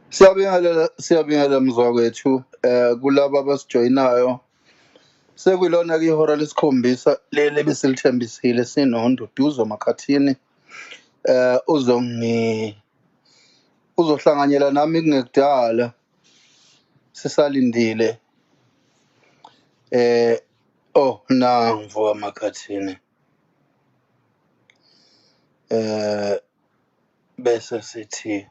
Siyabingelela mzwakwethu kulabo abasijoyinayo sekuyilona ke ihora lesikhombisa leli besilithembisile sinoNduduzo Mkhathini uzohlanganyela nami kungekudala sisalindile nangu Mkhathini bese sithi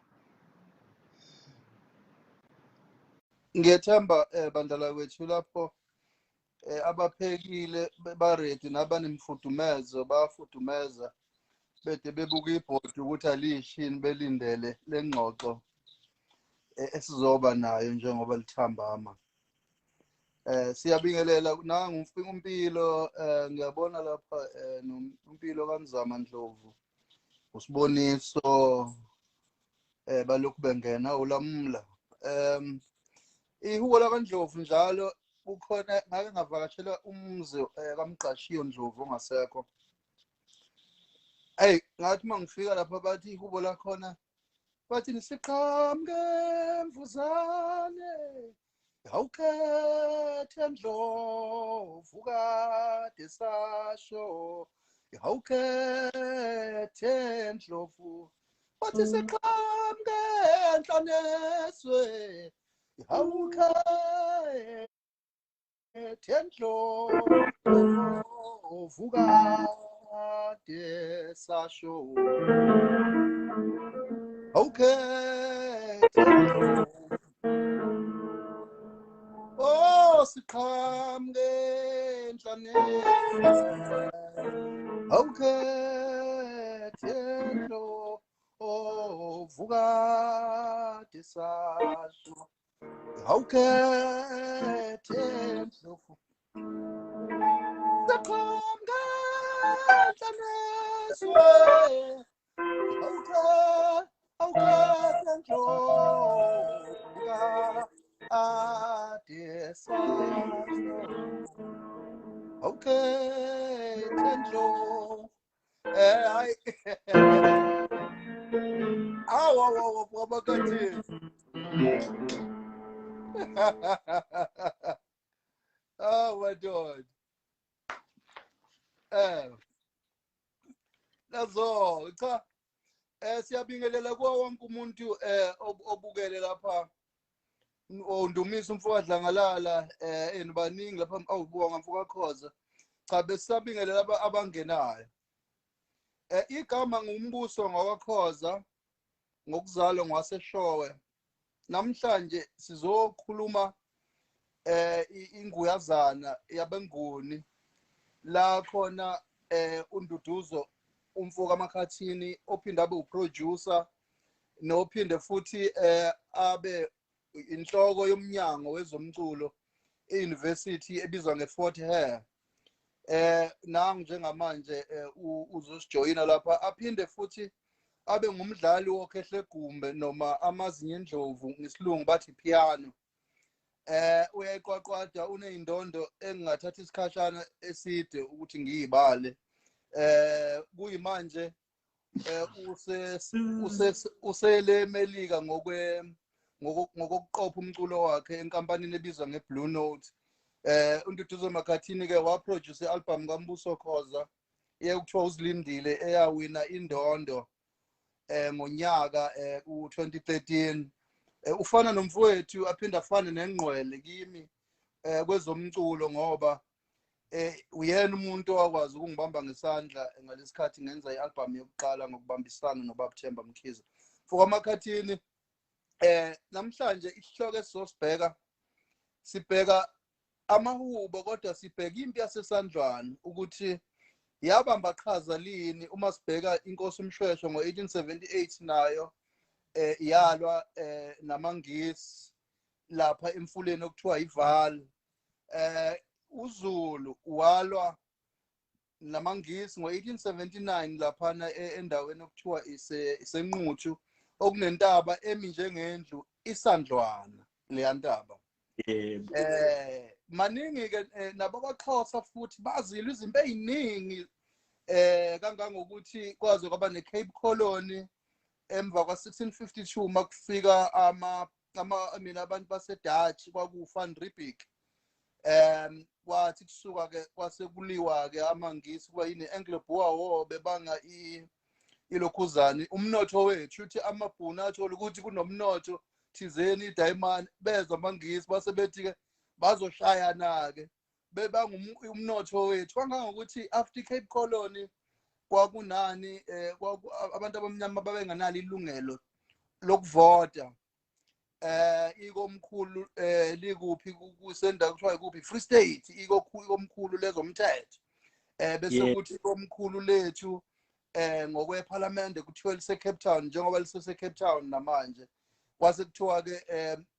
ngiyethemba bandala kwethu lapho abaphekile baredi nabanemfudumezo bayafudumeza bede bebuka ibhodi ukuthi alishini belindele lengxoxo esizoba nayo njengoba lithambama. Siyabingelela nangu umpilo ngiyabona lapha umpilo kaMzama Ndlovu usiboniso balokhu bengena ulamula ihubo lakaNdlovu njalo ukhona ngake ngavakashela umuzi kaMgqashiyo Ndlovu ongasekho. Ngathi mangifika lapha bathi ihubo lakhona bathi nisiqhamuke mvuzane awukhethe Ndlovu kade sasho awukhethe Ndlovu bathi siqhamuke Nhloneswe awukhethe Ndlovu kade sasho awukhethe siqhamuke Nhloneswe awukhethe Ndlovu kade sasho awukhethe Ndlovu siqhamuke Nhloneswe awukhethe Ndlovu kade sasho awukhethe Ndlovu hayi awu Mkhathini madoda nazo cha siyabingelela kuwo wonke umuntu obukele lapha Ndumiso Mfowandlangalala baningi lapha awubuka Mbuso Khoza cha besabingelela abangenayo igama nguMbuso Khoza ngokuzalwa ngwaseshowe. Namhlanje sizokhuluma inguyazana yabenguni la khona uNduduzo umfoka Mkhathini ophinde abe uproducer nophinde futhi abe inhloko yomnyango wezomculo euniversity ebizwa ngeFort Hare. Nangu njengamanje uzosijoyina lapha aphinde futhi abe ngumdlali wokhehle noma amazinyo endlovu ngesilungu bathi piano. Uyayiqwaqwada uneyindondo engingathatha isikhashana eside ukuthi ngiyibale. Kuyimanje usele Melika ngokuqopha umculo wakhe enkampanini ebizwa ngeBlue Note. uNduduzo Mkhathini ke waproduce i-album kaMbuso Khoza ekuthiwa uzilindile eyawina indondo ngonyaka u2013. Ufana nomfowethu aphinda afane nengqwele kimi kwezomculo ngoba uyena umuntu owakwazi ukungibamba ngesandla ngalesikhathi ngenza i-album yokuqala ngokubambisana noBabthemba Mkhize. Mfoka Mkhathini namhlanje isihloko esizosibheka sibheka amahubo kodwa sibheka impi yasesandlwana ukuthi yabamba qhaza lini uma sibheka inkosi uMshweshwe ngo1878 nayo yalwa namaNgisi lapha emfuleni okuthiwa iVaal. uZulu walwa namaNgisi ngo1879 laphana endaweni okuthiwa iseNquthu okunentaba emi njengendlu isandlwana leya ntaba. Maningi ke nabakwaXhosa futhi bazile izinto eziningi kangangokuthi kwaze kwaba neCape Colony emva kwa 1652 makufika mina abantu baseDutch kwaku Van Riebeeck kwathi kusuka ke kwasekuliwa ke amangisi kuba yini Anglo-Boer War bebanga ilokhuzani umnotho wethu uthi amabhunu athola ukuthi kunomnotho thizeni iDiamond beza amangisi basebethi ke bazoshayana ke bebanga umnotho wethu kangangokuthi after Cape Colony kwakunani abantu abamnyama babenganalo ilungelo lokuvota ikomkhulu likuphi kusenda kuthiwa ikuphi Free State ikomkhulu lezomthetho bese kuthi ikomkhulu lethu ngokweParliament kuthiwa lise Cape Town njengoba lise Cape Town namanje kwase kuthiwa ke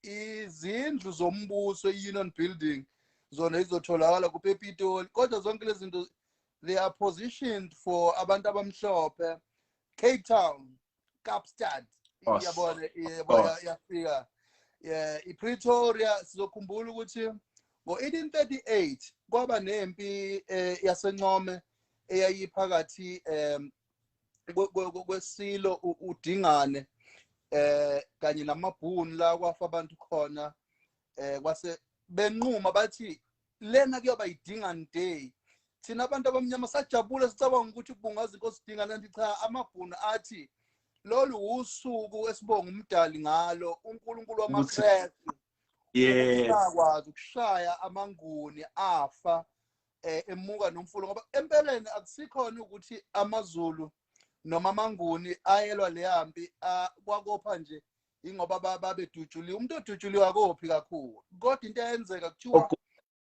izindlu zombuso iUnion Building zona izotholakala kuPitoli kodwa zonke lezi zinto they are positioned for abantu abamhlophe Cape Town Kaapstad yabona yafika iPretoria sizokhumbula ukuthi ngo1838 kwaba nempi yaseNcome eyayiphakathi kwesilo uDingane kanye namabhunu la kwafa abantu khona kwase benquma bathi lena kuyoba iDingane Day thina abantu abamnyama sajabula sicabanga ukuthi kubungaza inkosi Dingane kanti cha amabhunu athi lolu usuku esibonga umdali ngalo uNkulunkulu wamaKrestu ukwazi ukushaya amanguni afa emuka nomfulo ngoba empeleni akusikhona ukuthi amaZulu noma amanguni ayelwa leyampi kwakopha nje ingoba babedutshuliwe umuntu odutshuliwe akophi kakhulu kodwa into eyenzeka kuthiwa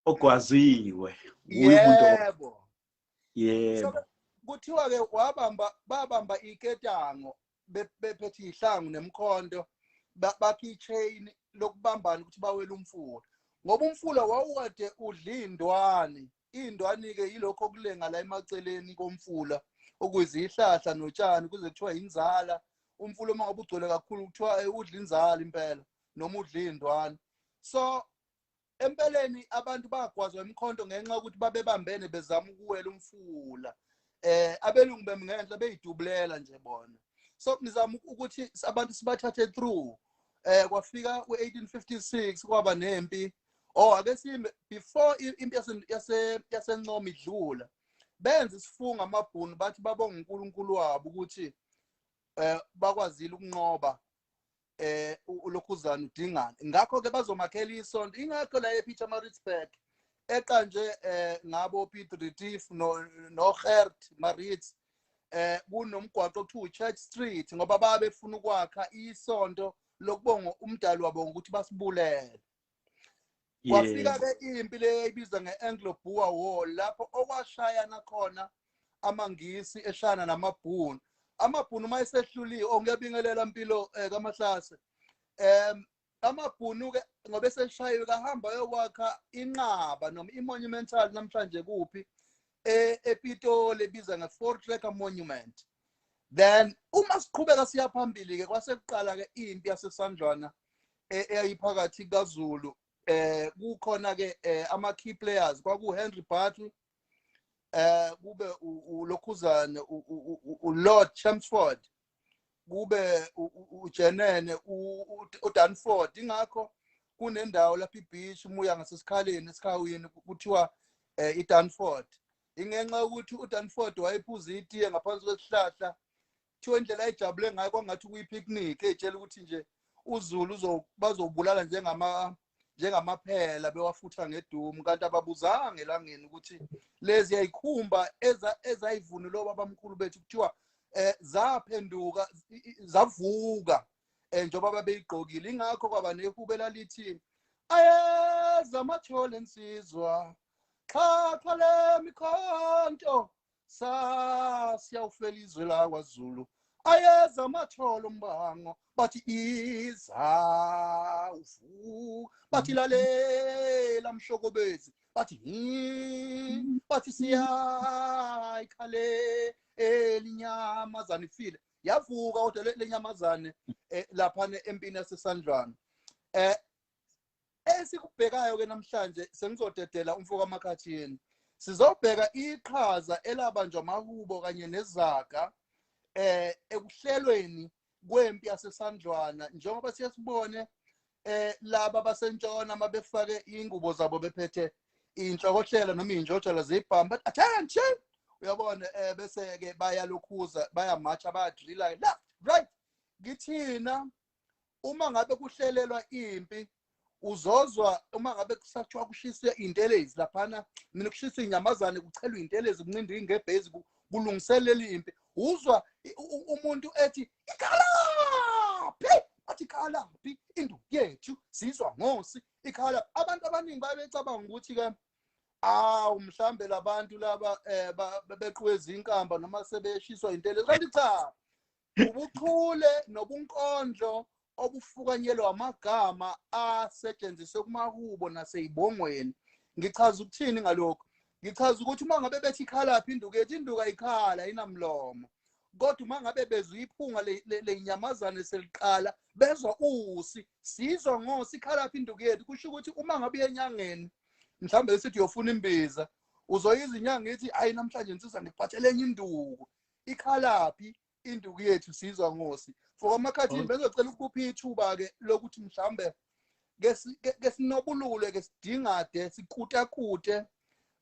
okwaziwe yebo yebo kuthiwa ke babamba iketango bephethe ihlangu nemkhondo bakhi ichain lokubambana ukuthi bawela umfulo ngoba umfulo wawukade udlindwane indwani ke yilokho kulenga la emaceleni komfula okuyizihlahla notshani kuze kuthiwa inzala umfulo mangabe ugcwele kakhulu kuthiwa udla inzala impela noma udla indwani so empeleni abantu bagwazwa emkhonto ngenxa ukuthi babebambene bezama ukuwela umfula abelungu bemngenhla beyidubulela nje bona so nizama ukuthi abantu sibathathe through kwafika ku1856 kwaba nempi ake sime before impi yaseNcome idlula benze isifunga amabhunu bathi babonga uNkulunkulu wabo ukuthi bakwazile ukunqoba ulokhuzana uDingane ngakho ke bazomakhela isonto ingakho la ePietermaritzburg eqanje ngabo Piet Retief no Gert Maritz kunomgwaqo okuthiwa Church Street ngoba babefuna ukwakha isonto lokubonga umdali wabo ukuthi basibulele kwafika ke impi le ibizwa ngeAnglo-Boer War lapho okwashayana khona amangisi eshana namabhunu amabhunu mayesehluliwe ongiyabingelela impilo kaMahlase amabhunu ke ngoba eseshayiwe kahamba yokwakha inqaba noma imonumental namhlanje kuphi ePitoli ebiza nge4 Tracker Monument then uma siqhubeka siya phambili ke kwasekuqala ke impi yaseSandlwana eyayiphakathi kaZulu kukhona ke ama key players kwaku Henry Battle kube uLokhuzane uLord Chelmsford kube uJenene uDanford ingakho kunendawo lapha ibeach umuya ngasesikhaleni esikhawini kuthiwa iDanford ingenxa ukuthi uDanford wayephuza itiye ngaphansi kwesihlahla thiwa indlela ejabule ngayo kwangathi kuyipicnic etshela ukuthi nje uZulu bazobulala njengamaphela bewafutha ngedumu kanti ababuzanga elangeni ukuthi lezi yayikhumba ezayivunule babamkhulu bethu kuthiwa zaphenduka zavuka njengoba babeyigqokile ingakho kwaba nehubela lithi ayeza amathole ensizwa xhaxha lemikhonto siyawufela izwe la kwaZulu ayeza amathole umbango bathi iza uvu bathi lalela mshokobezi bathi siyayikhale elinyamazane ifile yavuka kodwa lenyamazane lapha empini yaseSandlwana esikubhekayo ke namhlanje sengizodedela umfoko kaMkhathini sizobheka iqhaza elabanjwa amahubo kanye nezaga ekuhlelweni kwempi yasesandlwana njengoba siyasibone laba basentshona mabefake ingubo zabo bephethe inhlokohlela noma injotshela zebhamba attention uyabona bese ke bayalokhuza bayamatcha bayadrilla left right ngithina uma ngabe kuhlelelwa impi uzozwa uma ngabe kusathiwa kushiswe intelezi laphana mina kushiswe inyamazane kuchelwa intelezi kuncindwe ngebhezi kulungiselela impi uzwa umuntu ethi ikhalaphi athi ikhalaphi induku yethu sizwa ngosi ikhala abantu abaningi babecabanga ukuthi ke mhlambe labantu laba beqhweza inkamba noma sebeshiswa intelezi kanti cha ubuchule nobunkondlo obufukanyelwa amagama asetshenziswe kumahubo naseyibongweni ngichaza ukuthini ngalokho ngichaza ukuthi uma ngabe bethi ikhalaphi induku yethu induku ayikhala inamlomo kodwa uma ngabe bezwe iphunga lenyamazane seliqala bezwa usi sizwa ngosi ikhalaphi induku yethu kusho ukuthi uma ngabe enyangeni mhlambe sithi uyofuna imbiza uzoyiza inyanga ethi hayi namhlanje insizwa ngikuphathele enye induku ikhalaphi induku yethu sizwa ngosi for amakhathini bezocela ukupha ithuba ke lokuthi mhlambe ke sinobulule ke sidingade sikutakute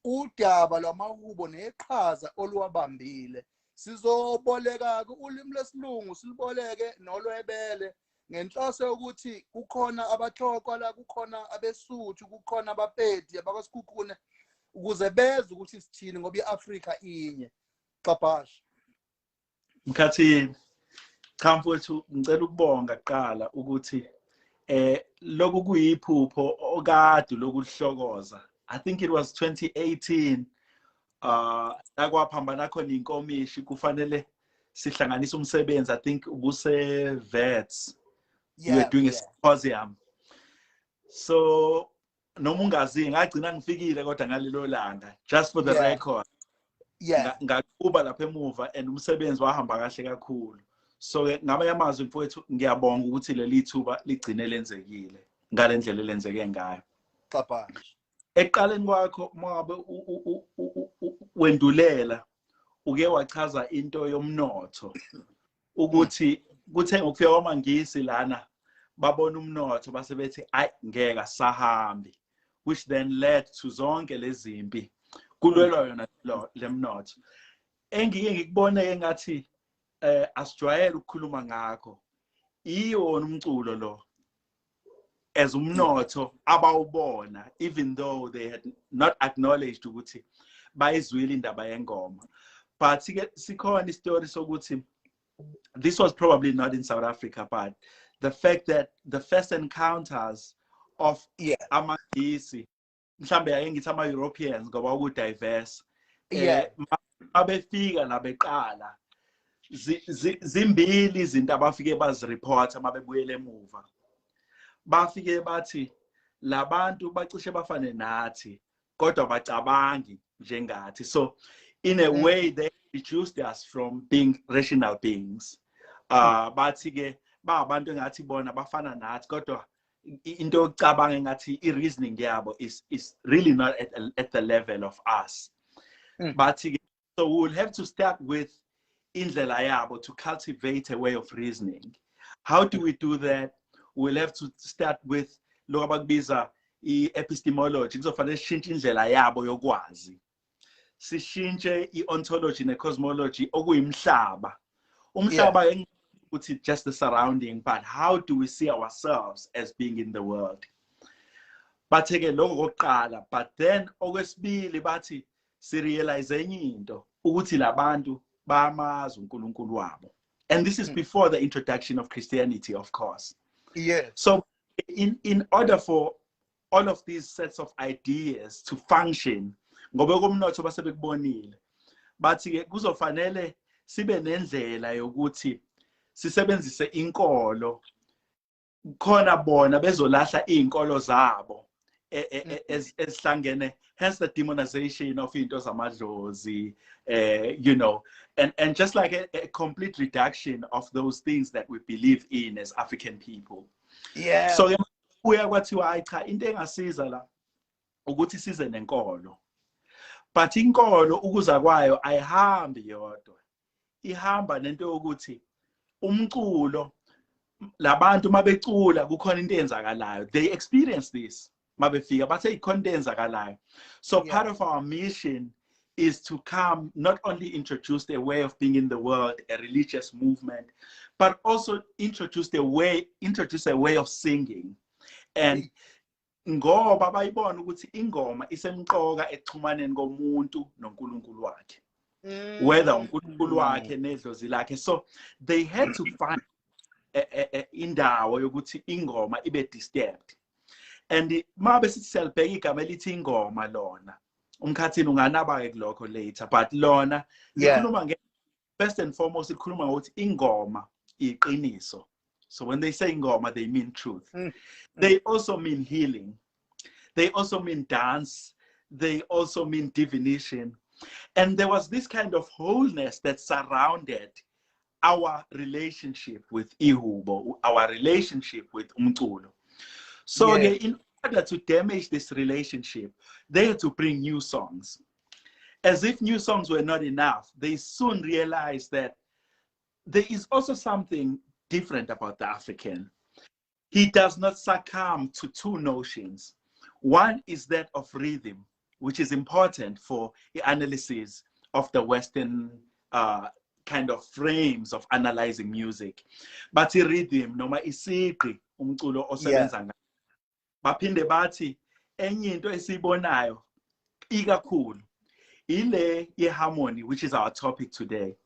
udaba lwamahubo neqhaza oluwabambile sizoboleka ke ulimi lesilungu siliboleke nolwebele ngenhloso yokuthi kukhona abathokwa la kukhona abesuthu kukhona abapedi abakwasikhukhune ukuze beze ukuthi sithini ngoba iAfrika inye xabhasha Mkhathini cha mfowethu ngicela ukubonga kuqala ukuthi lokhu kuyiphupho okade lokuhlokoza I think it was 2018 akwaphambana khona inkomishi kufanele sihlanganise umsebenzi I think ubuse vets you were doing a symposium so noma ungazi ngagcina ngifikile kodwa ngalelo langa just for the record ngakuba lapha emuva and umsebenzi wahamba kahle kakhulu so ngaba yamazwi mfowethu ngiyabonga ukuthi leli thuba ligcine lenzekile ngalendlela lenzeke ngayo xabhasha eqaleni kwakho mabe wendulela uke wachaza into yomnotho ukuthi kuthe ngokufika kwamangisi lana babona umnotho base bethi ayi ngeke sahambi which then led to zonke lezimpi kulwelwa yona lemnotho engike ngikubone ngathi asijwayele ukukhuluma ngakho iyona umculo lo as umnotho abawubona even though they had not acknowledged ukuthi bayizwile indaba yengoma but sikhona istory sokuthi this was probably not in South Africa but the fact that the first encounters of amangisi mhlambe yake ngithi ama Europeans ngoba ku diverse mabefika nabeqala zimbili izinto abafike bazireport mabebuyele emuva bafike bathi labantu bacishe bafane nathi kodwa bacabangi njengathi so in a way they reduced us from being rational beings bathi ke ba abantu engathi bona bafana nathi kodwa into yocabanga engathi i-reasoning yabo is really not at the level of us bathi so we'll have to start with indlela yabo to cultivate a way of reasoning. How do we do that? We'll have to start with lo abakubiza i-epistemology kuzofanele sishintshe indlela yabo yokwazi sishintshe i-ontology ne-cosmology okuyimhlaba umhlaba ukuthi just the surrounding but how do we see ourselves as being in the world batheke lokho kokuqala but then okwesibili bathi sirealize enye into ukuthi labantu bamazi uNkulunkulu wabo and this is before the introduction of Christianity of course so in order for all of these sets of ideas to function ngoba komnotho basebekubonile bathi ke kuzofanele sibe nendlela yokuthi sisebenzise inkolo khona bona bezolahla izinkolo zabo esihlangene hence the demonization of into zamadlozi you know and just like a complete reduction of those things that we believe in as African people so kuya kwathiwa ayi cha into engasiza la ukuthi size nenkolo but inkolo ukuza kwayo ayihambi yodwa ihamba nento ukuthi umculo labantu mabecula kukhona into eyenzakalayo. They experience this mabefika bathe ikhona into eyenzakalayo. So part of our mission is to come, not only introduce a way of being in the world, a religious movement, but also introduce a way of singing. And ngoba bayibona ukuthi ingoma isemqoka ekuxhumaneni komuntu noNkulunkulu wakhe, whether uNkulunkulu wakhe nedlozi lakhe. So they had to find indawo yokuthi ingoma ibe disturbed. And mabe sithi siyalibheka igama elithi ingoma lona, Mkhathini unganaba-ke kulokho later, but lona likhuluma first and foremost likhuluma ngokuthi ingoma iqiniso. So when they say ingoma, they mean truth. They also mean healing. They also mean dance. They also mean divination. And there was this kind of wholeness that surrounded our relationship with Ihubo, our relationship with umculo. So in order to damage this relationship, they had to bring new songs. As if new songs were not enough, they soon realized that there is also something different about the African. He does not succumb to two notions. One is that of rhythm, which is important for the analysis of the Western kind of frames of analyzing music. But rhythm, noma isigqi umculo osebenza ngayo. Baphinde bathi enye into esibonayo ikakhulu ile ye-harmony, which is our topic today.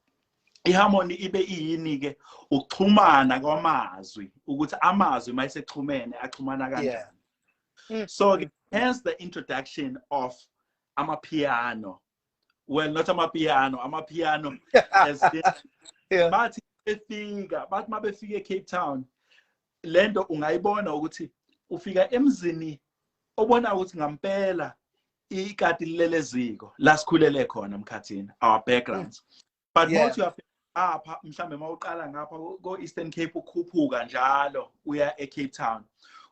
I-harmony ibe iyini ke ukuxhumana kwamazwi, ukuthi amazwi mayisexhumene axhumana kanjani. So hence the introduction of amapiano. Well, not amapiano as bathi befika, bathi mabefika eCape Town, lento ungayibona ukuthi ufika emzini obona ukuthi ngampela ikati leleziko la sikhulele khona Mkhathini, our backgrounds. But most you have apha mhlambe mawuqala ngapha go Eastern Cape ukhuphuka njalo uya eCape Town,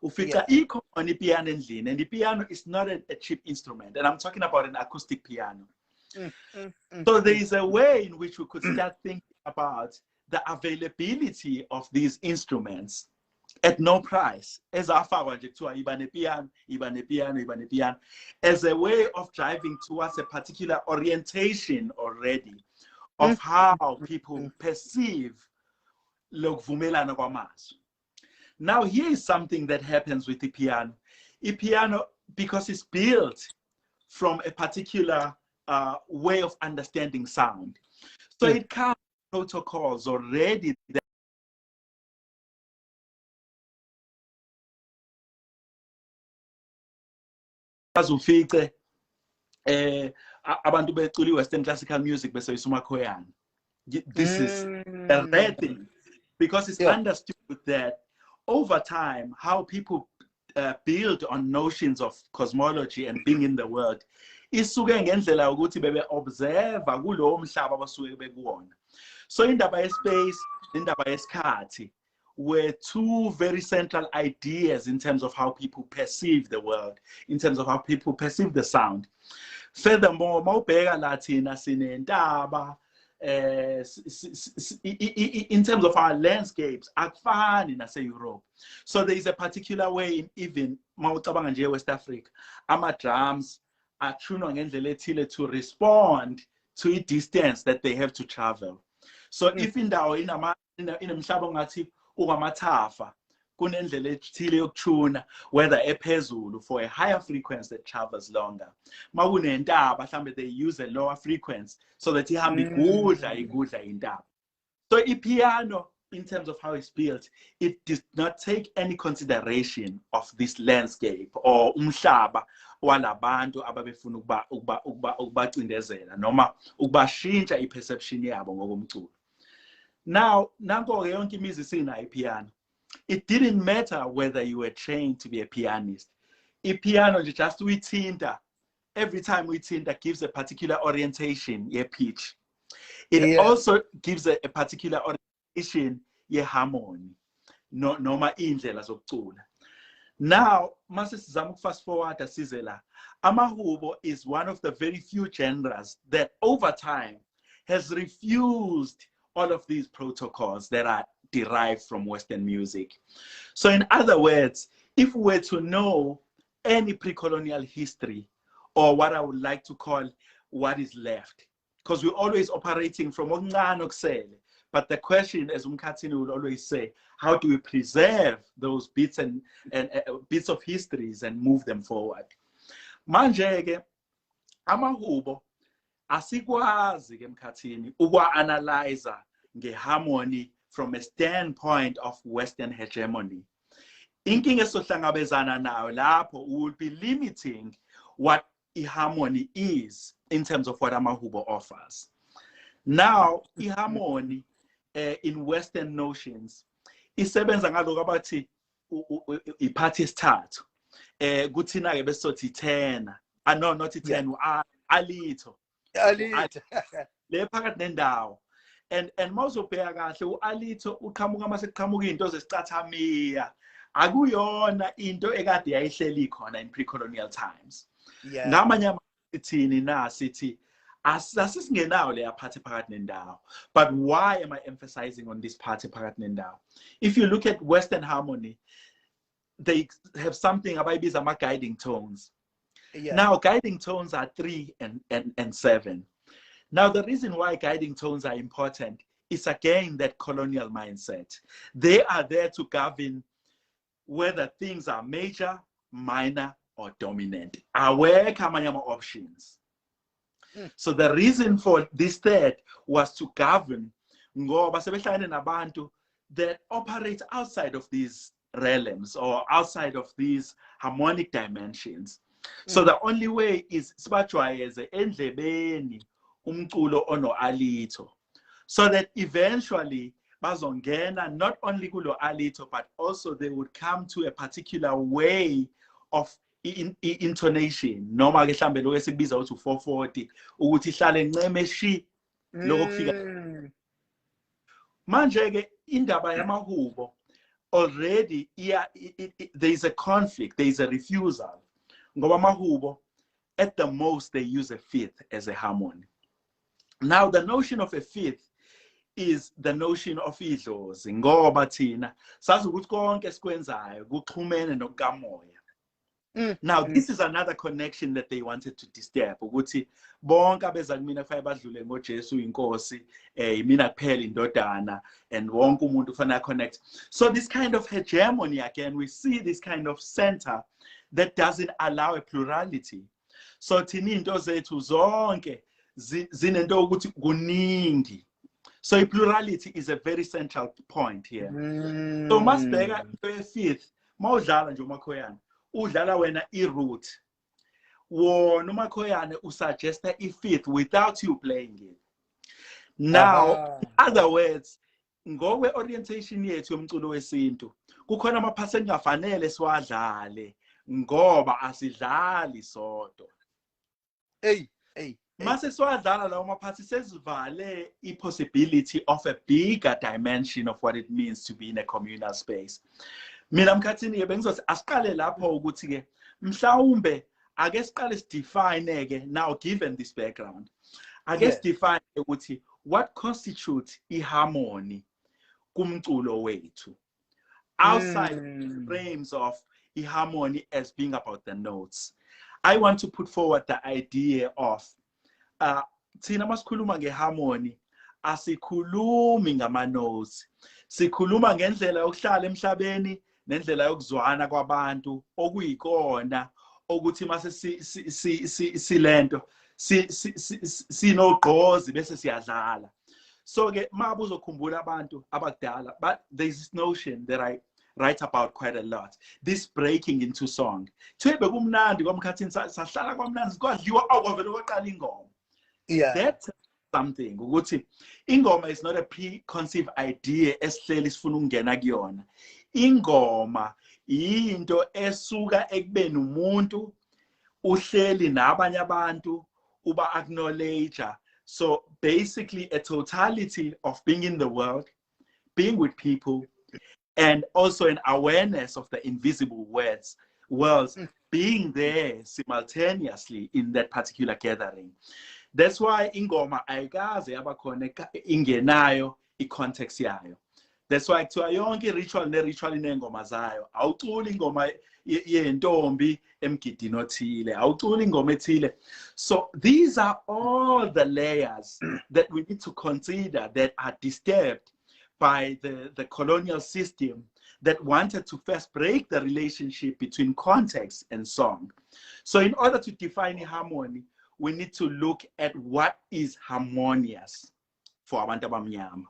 ufica ikhona ipiano endlini, and the piano is not a cheap instrument, and I'm talking about an acoustic piano. So there is a way in which we could start thinking about the availability of these instruments at no price, as as a way of driving towards a particular orientation already of how people perceive lokuvumelana kwamazwi. Now here is something that happens with the piano. The piano, because it's built from a particular way of understanding sound, so it comes with protocols already that ufice abantu becula Western classical music bese isumakhoyana. This is a rare thing, because it's understood that over time how people build on notions of cosmology and being in the world isuke ngendlela ukuthi bebe observe kulowo mhlaba abasuke bekuwona. So indaba yespace indaba yesikhathi were two very central ideas in terms of how people perceive the world, in terms of how people perceive the sound. Furthermore, mawubheka lathina sinentaba in terms of our landscapes akufani nase-Europe. So there is a particular way in even mawucabanga nje West Africa, ama-drums atunwa ngendlela ethile to respond to a distance that they have to travel. So if indawo inemhlaba ongathi ungamathafa kunendlela ethile yokutuna, whether ephezulu for a higher frequency that travels longer, makunentaba mhlambe they use a lower frequency so that ihambe igudla intaba. So ipiano, in terms of how it's built, it does not take any consideration of this landscape or umhlaba walabantu ababefuna ukubacindezela noma ukubashintsha iperception yabo ngokomculo. Now, nanko yonke imizi sina ipiano. It didn't matter whether you were trained to be a pianist. Piano just uyithinta. Every time uyithinta gives a particular orientation, ye pitch. It also gives a particular orientation, ye harmony. Noma indlela zokucula. Now, mase sizama ukufast forward asizela. Amahubo is one of the very few genres that over time has refused all of these protocols that are derived from Western music. So in other words, if we were to know any pre-colonial history, or what I would like to call what is left, because we're always operating from okuncane okusele. But the question, as Mkhathini would always say, how do we preserve those bits and bits of histories and move them forward? Manje-ke, amahubo asikwazi ke Mkhathini ukwa-analyzer nge-harmony from a standpoint of Western hegemony. Inkinga esohlangabezana nayo lapho, we will be limiting what harmony is in terms of what amahubo offers. Now, harmony in Western notions isebenza ngaloko abathi iphathi esithathu. Kuthina-ke besothi ithena. No, not ithena, alitho. Alito. Le phakathi nendawo. And mawuzobheka kahle u-alitho uqhamuka mase kuqhamuka into zesicathamiya. Akuyona into ekade yayihleli khona in pre-colonial times. Ngamanye amathini na sithi asisingenayo leya party phakathi nendawo. But why am I emphasizing on this party phakathi nendawo? If you look at Western harmony, they have something abayibiza ama-guiding tones. Now, guiding tones are 3 and 7. Now, the reason why guiding tones are important is again that colonial mindset. They are there to govern whether things are major, minor, or dominant. Aware kamanyama options. So the reason for this third was to govern ngoba sebehlangene nabantu that operate outside of these realms or outside of these harmonic dimensions. So the only way is sibajwayeze endlebeni umculo ono alito, so that eventually bazongena not only kulo alito, but also they would come to a particular way of intonation. Noma ke mhlambe lokho esikubiza ukuthi 440 ukuthi ihlale enceme shi lokho kufika. Manje ke indaba yamahubo already there is a conflict, there is a refusal. Ngoba mahubo, at the most they use a fifth as a harmony. Now the notion of a fifth is the notion of idlozi. Ngoba thina sazi ukuthi konke esikwenzayo kuxhumene nokukamoya. Now this is another connection that they wanted to disturb. Ukuthi bonke abeza kumina kufanele badlule ngoJesu inkosi, mina kuphela indodana, and wonke umuntu kufanele connect. So this kind of hegemony, again, we see this kind of center that doesn't allow a plurality. So thina into zethu zonke zinento ukuthi kuningi. So a plurality is a very central point here. So masibheka into ye-fifth, mawudlala nje umakhoyana, udlala wena i-root. Wona umakhoyana usuggesta i-fifth without you playing it. Now, in other words, ngokwe orientation yethu yomculo wesintu, kukhona amaphasi engafanele siwadlale ngoba asidlali sodwa. Mase siwadlala lawo maphasi sesivale i-possibility of a bigger dimension of what it means to be in a communal space. Mina Mkhathini ke bengizothi asiqale lapho ukuthi ke mhlawumbe ake siqale sidefine ke now, given this background, ake sidefine ukuthi what constitutes i-harmony kumculo wethu outside the frames of i-harmony as being about the notes. I want to put forward the idea of thina masikhuluma nge-harmony asikhulumi ngama-notes, sikhuluma ngendlela yokuhlala emhlabeni nendlela yokuzwana kwabantu okuyikona ukuthi mase silento sinogqozi bese siyadlala. So ke mabuzo khumbula abantu abadala, but there's this notion that I write about quite a lot, this breaking into song. Thwebe kumnandi kwamkhathini sahlala kwamnandi kwadliwa awavele kwaqala ingoma. That's something ukuthi ingoma is not a preconceived idea esihleli sifuna ukungena kuyona. Ingoma into esuka ekubeni umuntu uhleli nabanye abantu uba acknowledge. So basically a totality of being in the world, being with people, and also an awareness of the invisible worlds being there simultaneously in that particular gathering. That's why ingoma ayikaze abakhona ingenayo i-context yayo. That's why kuthiwa yonke ritual ne-ritual inengoma zayo. Awuculi ingoma yentombi emgidini othile, awuculi ingoma ethile. So these are all the layers that we need to consider that are disturbed by the colonial system that wanted to first break the relationship between context and song. So in order to define harmony, we need to look at what is harmonious for abantu abamnyama.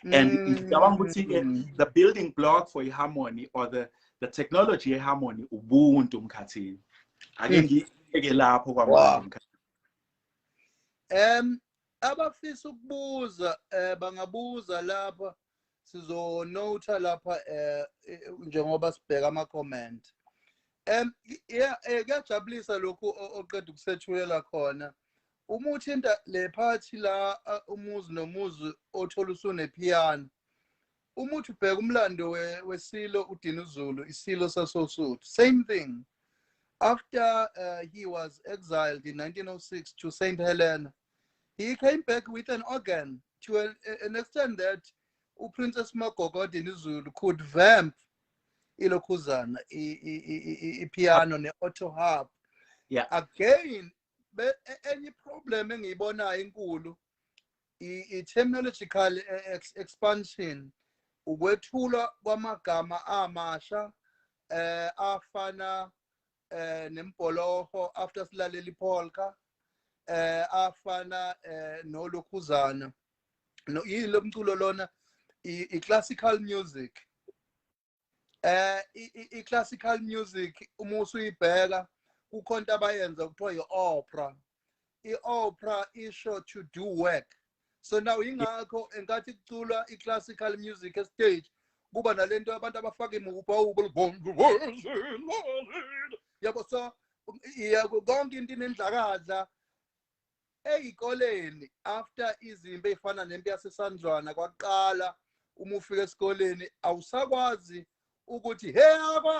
And the building block for harmony, or the technology harmony, ubuntu Mkhathini. Ake ngike lapho kwamanje. Abafisa ukubuza bangabuza lapha, sizonota lapha njengoba sibheka ama comment. Kuyajabulisa lokhu oqeda ukusethulela khona. Uma uthinta le phathi la umuzi nomuzi othola usune piano. Uma uthi ubheka umlando wesilo uNduduzo, isilo sasoSuthu, same thing. After he was exiled in 1906 to St. Helena, he came back with an organ to an extent that Princess Magogo Nduduzo could vamp ilokhuzana piano ne auto harp. Yeah. Again, any problem engiyibonayo enkulu i-terminological expansion, ukwethulwa kwamagama amasha afana nemboloho after silalela ipolka, afana nolokhuzana, yilo mculo lona i-classical music. I-classical music uma usuyibheka kukhona abayenza kuthiwa i-opera. I-opera isho to do work. So now ingakho engathi kuculwa i-classical music stage kuba nalento abantu abafaka imubawubo yabo. So konke into inendlakadla eyikoleni after izimbe ezifana nempi yasesandlwana kwaqala. Uma ufika esikoleni awusakwazi ukuthi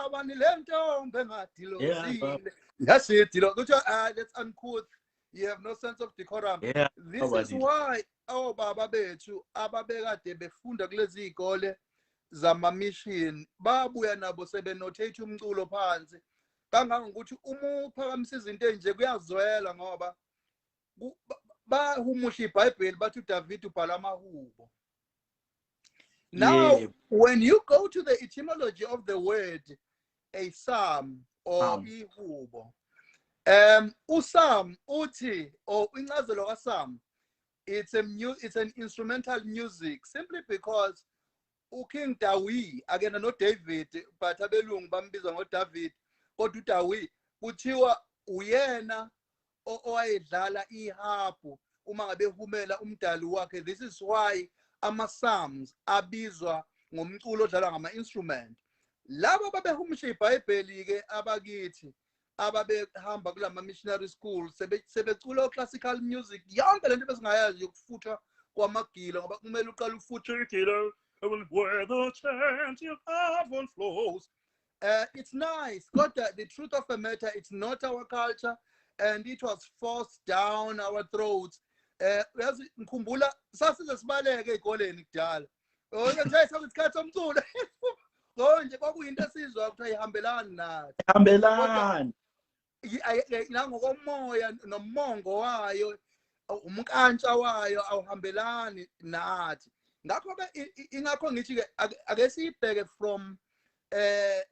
abani lento bengadilozile yasidilo kuthiwa that's uncouth, you have no sense of decorum. This is why baba bethu ababekade befunda kulezi izikole zama mission babuya nabo sebenotate umculo phansi, kangangokuthi uma uphakamisa izinto nje kuyazwela ngoba bahumusha iBhayibheli bathi uDavid ubhala amahubo. Now, when you go to the etymology of the word, a psalm or ihubo, usam uti or incazelo kasam, it's an instrumental music simply because King Dawi, again not David, but abelungu bambiza ngoDavid, kodwa uDawi kuthiwa uyena owayedlala iharpu uma ngabe humela umdali wakhe. This is why ama-psalms abizwa ngomculo odlalwa ngama-instrument. Laba babehumusha iBhayibheli-ke abakithi ababehamba kulama missionary schools sebecula classical music, yonke lento besingayazi yokufuthwa kwamagilo ngoba kumele uqale ufuthe igilo where the chant of heaven flows. It's nice, but the truth of the matter, it's not our culture, and it was forced down our throats. Yazi ngikhumbula sasize sibaleke ezikoleni kudala. Nje sakusikhathi somculo. Nje kwakuyinto esizwa ukuthi ayihambelani nathi. Ihambelani. Nangokomoya nomongo wayo, umkantsha wayo awuhambelani nathi. Ngakho-ke ingakho ngithi-ke ake siyibheke from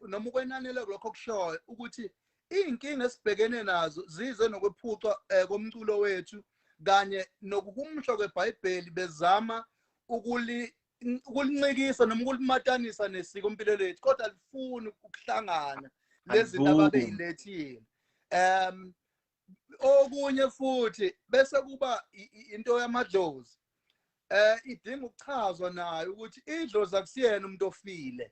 noma ukwenanela lokho kushoyo ukuthi iy'nkinga esibhekene nazo zize nokwephucwa komculo wethu kanye nokuhumusha kweBhayibheli bezama ukulincikisa noma ukulimatanisa nesiko impilo lethu, kodwa alifuni ukuhlangana lezi zinto ababeyilethile. Okunye futhi bese kuba into yamadlozi. Idinga ukuchazwa nayo ukuthi idlozi akusiyena umuntu ofile.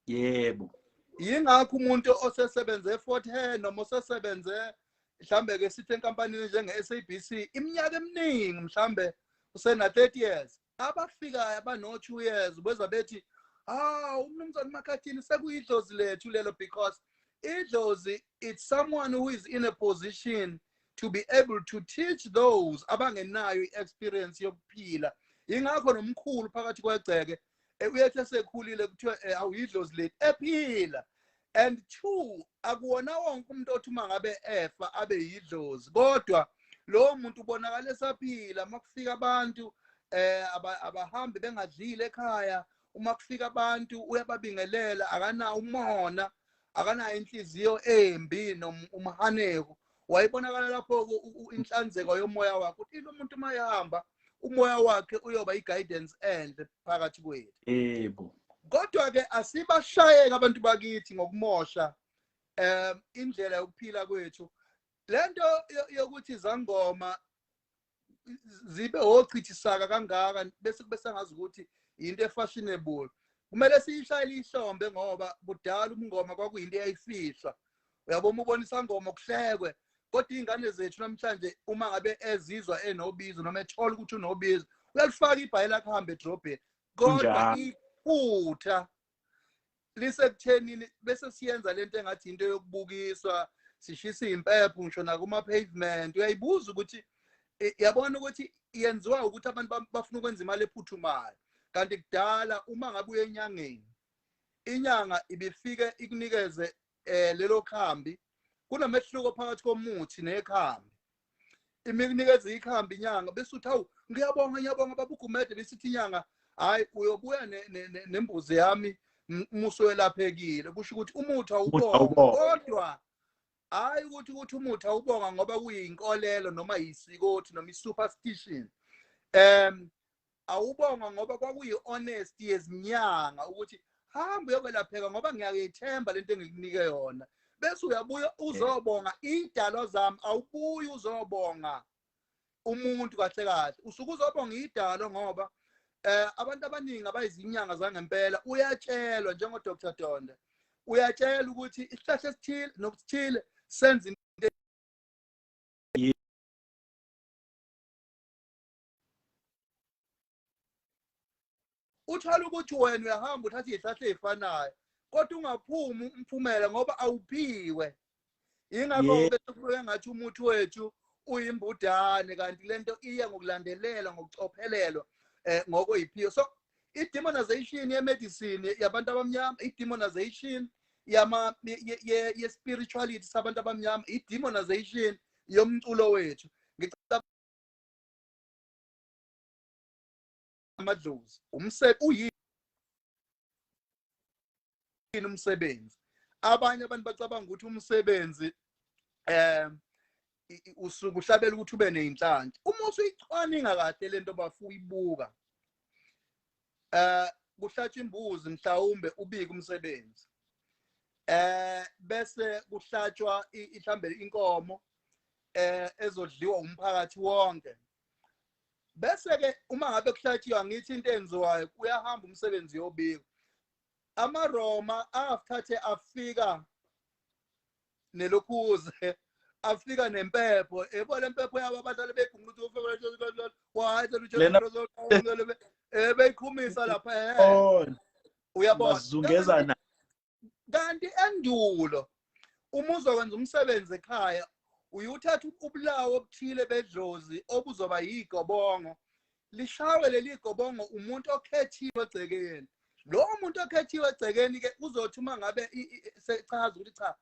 Yebo. Yingakho umuntu osesebenze eFort Hare noma osesebenze mhlambe ke sithi enkampanini njenge-SABC iminyaka eminingi mhlambe usena 30 years, abafikayo abano 2 years beza bethi umnumzane Mkhathini sekuyidlozi lethu lelo, because idlozi it's someone who is in a position to be able to teach those abangenayo i-experience yokuphila. Yingakho nomkhulu phakathi kwegceke uyethi sekhulile kuthiwa awuyidlozi lethu ephila. And two, akuwona wonke umuntu othi uma ngabe efa abe yidlozi, kodwa lo muntu ubonakala esaphila. Makufika abantu abahambi bengadlile ekhaya, uma kufika abantu uyababingelela, akana umona, akana inhliziyo embi nomhaneko. Wayibonakala lapho inhlanzeko yomoya wakhe, uthi lo muntu mayahamba umoya wakhe uyoba i-guidance enhle phakathi kwethu. Yebo. Kodwa ke asibashayeke abantu bakithi ngokumosha indlela yokuphila kwethu. Lento yokuthi izangoma zibe ochithisaka kangaka bese kube sengazi ukuthi into efashionable. Kumele siyishayele ihlombe ngoba kudala umngoma kwakuyinto eyayifihla. Uyabona ubonisa ngoma kuhlekwe, kodwa ingane zethu namhlanje uma ngabe ezizwa enobizo noma ethola ukuthi unobizo, uyalifaka ibhayela akuhambe edrobheni. Kodwa iphutha lisekutheni bese siyenza lento engathi into yokubukiswa, sishisa impepho ngisho na kuma pavement. Uyayibuza ukuthi yabona ukuthi yenziwa ukuthi abantu bafuna ukwenza imali ephuthumayo, kanti kudala uma ngabe uye enyangeni, inyanga ibifike ikunikeze lelo khambi. Kunomehluko phakathi komuthi nekhambi. Imikunikeze ikhambi inyanga bese uthi hawu ngiyabonga babugumede besithi inyanga hayi uyobuya nembuzi yami umuso welaphekile. Kusho ukuthi umuthi awubonga, kodwa hayi ukuthi umuthi awubonga ngoba kuyinkolelo noma yisikothi noma superstition. Awubonga ngoba kwakuyi-honesty yezinyanga ukuthi hamba uyokwelapheka ngoba ngiyayithemba lento engikunike yona. Bese uyabuya uzobonga idalo zami, awubuyi uzobonga umuntu kahle kahle. Usuke uzobonga idalo ngoba abantu abaningi abayizinyanga zangempela uyatshelwa njengo Dr. Donde. Uyatshelwa ukuthi isihlahla esithile nokuthile senza into uthola ukuthi wena uyahamba uthatha izihlahla ezifanayo kodwa ungaphumi umphumela ngoba awuphiwe. Ingakho bese kubuye ngathi umuthi wethu uyimbudane, kanti lento iya ngokulandelela ngokucophelelwa ngokoyiphiwe. So i-demonization ye-medicine yabantu abamnyama, i-demonization ye-spirituality sabantu abamnyama, i-demonization yomculo wethu. Ngicela amadlozi umsebenzi. Abanye abantu bacabanga ukuthi umsebenzi usuku uhlabela ukuthi ube neyinhlanhla. Uma usuyicwaninga kahle lento bafu uyibuka, kuhlatshwa imbuzi mhlawumbe ubike umsebenzi, bese kuhlatshwa mhlambe inkomo ezodliwa umphakathi wonke. Bese ke uma ngabe kuhlatshiwa ngithi into enziwayo kuyahamba umsebenzi yobika. AmaRoma after afika nelokhuze, afika nempepho, ebona impepho yabo abahlali begunquza ufike beyiqhumisa lapha uyabona. Kanti endulo uma uzokwenza umsebenzi ekhaya uyuthatha ubulawo obuthile bedlozi obuzoba yigobongo, lishawe leli gobongo umuntu okhethiwe egcekeni. Lo muntu okhethiwe egcekeni ke uzothi uma ngabe sechaza ukuthi cha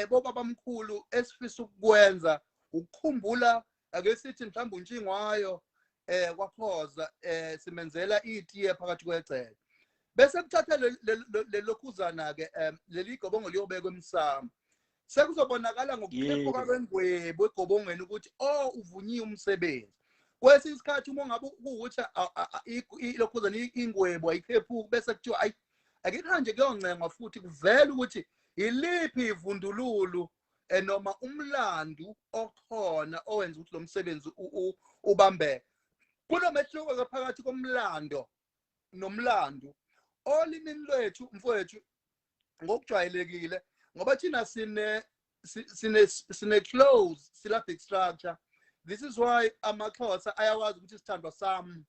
boba bamkhulu esifisa ukwenza ukukhumbula ake sithi mhlawumbe untshingwayo kwaKhoza simenzela itiye phakathi kwegceke. Bese kuthatha lelokhuzana ke leli gobongo liyobekwa emsamo. Sekuzobonakala ngokukhephuka kwengwebo egobongweni ukuthi uvunyiwe umsebenzi. Kwesinye isikhathi uma ngabe ukuthi ilokhuzana ingwebo ayikhephuki bese kuthiwa akekho nje kuyoncengwa futhi kuvela ukuthi iliphi ivundululu noma umlando okhona owenza ukuthi lo msebenzi ubambeke. Kunomehluko phakathi komlando nomlando. Olimini lwethu mfowethu ngokujwayelekile ngoba thina sine close syllabic structure. This is why amaXhosa ayakwazi ukuthi isithandwa sami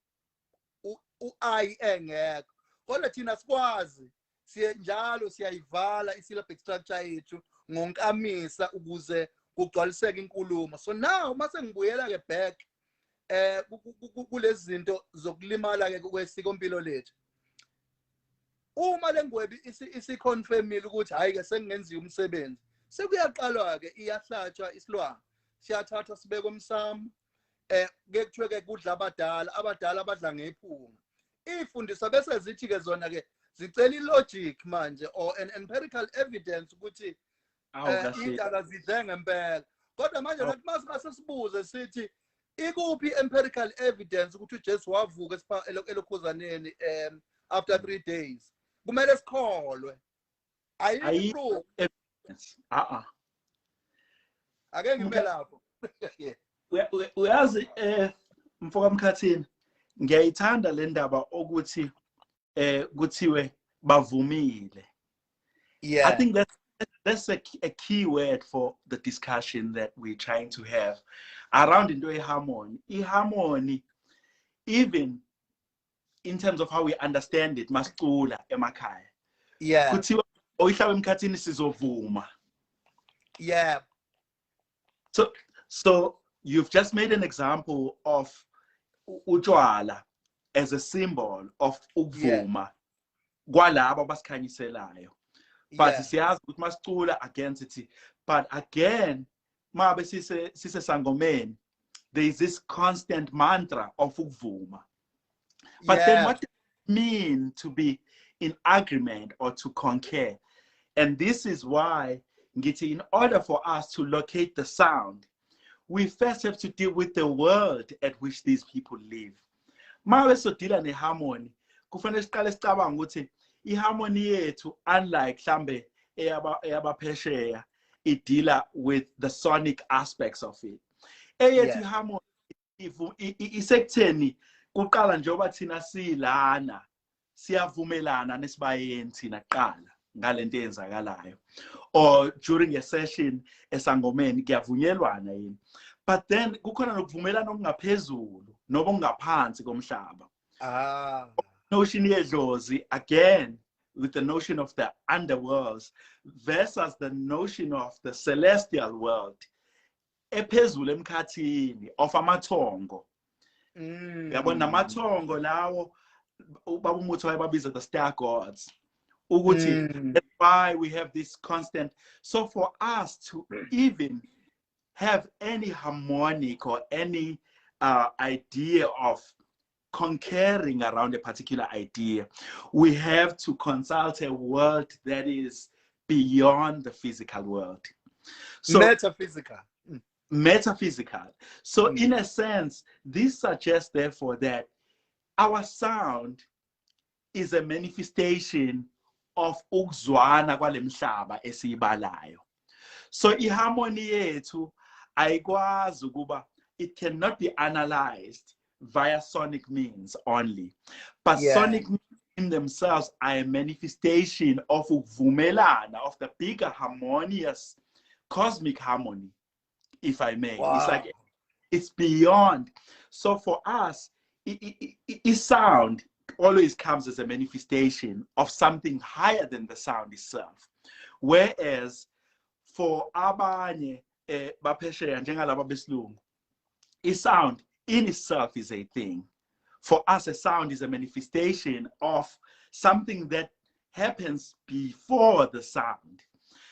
u-I engekho. Kodwa thina sikwazi njalo siyayivala i-syllabic structure yethu ngonkamisa ukuze kugcwaliseke inkulumo. So now mase ngibuyela ke back kulezi zinto zokulimala ke kwesikompilo lethu. uma lengwebi isiconfirmile ukuthi hayi ke sengenziwa umsebenzi sekuyaqalwa ke iyahlatshwa isilwane siyathathwa sibeke umsamo ke kuthiwe ke kudla abadala abadla ngephunga ifundisa bese zithi ke zona ke zicela ilogic manje or an empirical evidence ukuthi indaba zidle ngempela kodwa manje nathi mase sibuze sithi ikuphi empirical evidence ukuthi uJesu wavuka elokhuzaneni after 3 days kumele sikholwe ayikho evidence ake ngibe lapho uyazi mfoka Mkhathini ngiyayithanda le ndaba ukuthi kuthiwe bavumile. I think that's a key word for the discussion that we're trying to have around into harmony. Harmony, even in terms of how we understand it, masicula emakhaya. Kuthiwa oyihlabe Mkhathini sizovuma. So you've just made an example of utshwala as a symbol of ukuvuma kwalabo basikhanyiselayo. But siyazi ukuthi masicula against it. But again, mabe sise sangomeni, there is this constant mantra of ukuvuma. But then what does it mean to be in agreement or to concur? And this is why, in order for us to locate the sound, we first have to deal with the world at which these people live. Mabe so deal ne harmony, kufanele siqale sicabanga ukuthi harmony yethu, unlike mhlambe eyabaphesheya, it deals with the sonic aspects of it. Eyethu harmony isekutheni kuqala njengoba thina silana siyavumelana nesibayeni thina kuqala ngalento eyenzakalayo, or during a session esangomeni kuyavunyelwana yini. But then kukhona nokuvumelana okungaphezulu noba ngaphansi komhlaba. Notion yedlozi again with the notion of the underworlds versus the notion of the celestial world ephezulu emkhathini of amathongo. Yabona amathongo lawo babumuthi babiza the star gods. That's why we have this constant. So for us to even have any harmonic or any idea of concurring around a particular idea, we have to consult a world that is beyond the physical world. So metaphysical. So in a sense, this suggests therefore that our sound is a manifestation of ukuzwana kwalemhlaba esiyibalayo. So iharmony yethu ayikwazi ukuba, it cannot be analyzed via sonic means only, but sonic means in themselves are a manifestation of ukuvumelana, of the bigger harmonious cosmic harmony, if I may. It's like it's beyond. So for us, sound always comes as a manifestation of something higher than the sound itself. Whereas for abanye baphesheya njengalaba besilungu, sound in itself is a thing. For us, a sound is a manifestation of something that happens before the sound.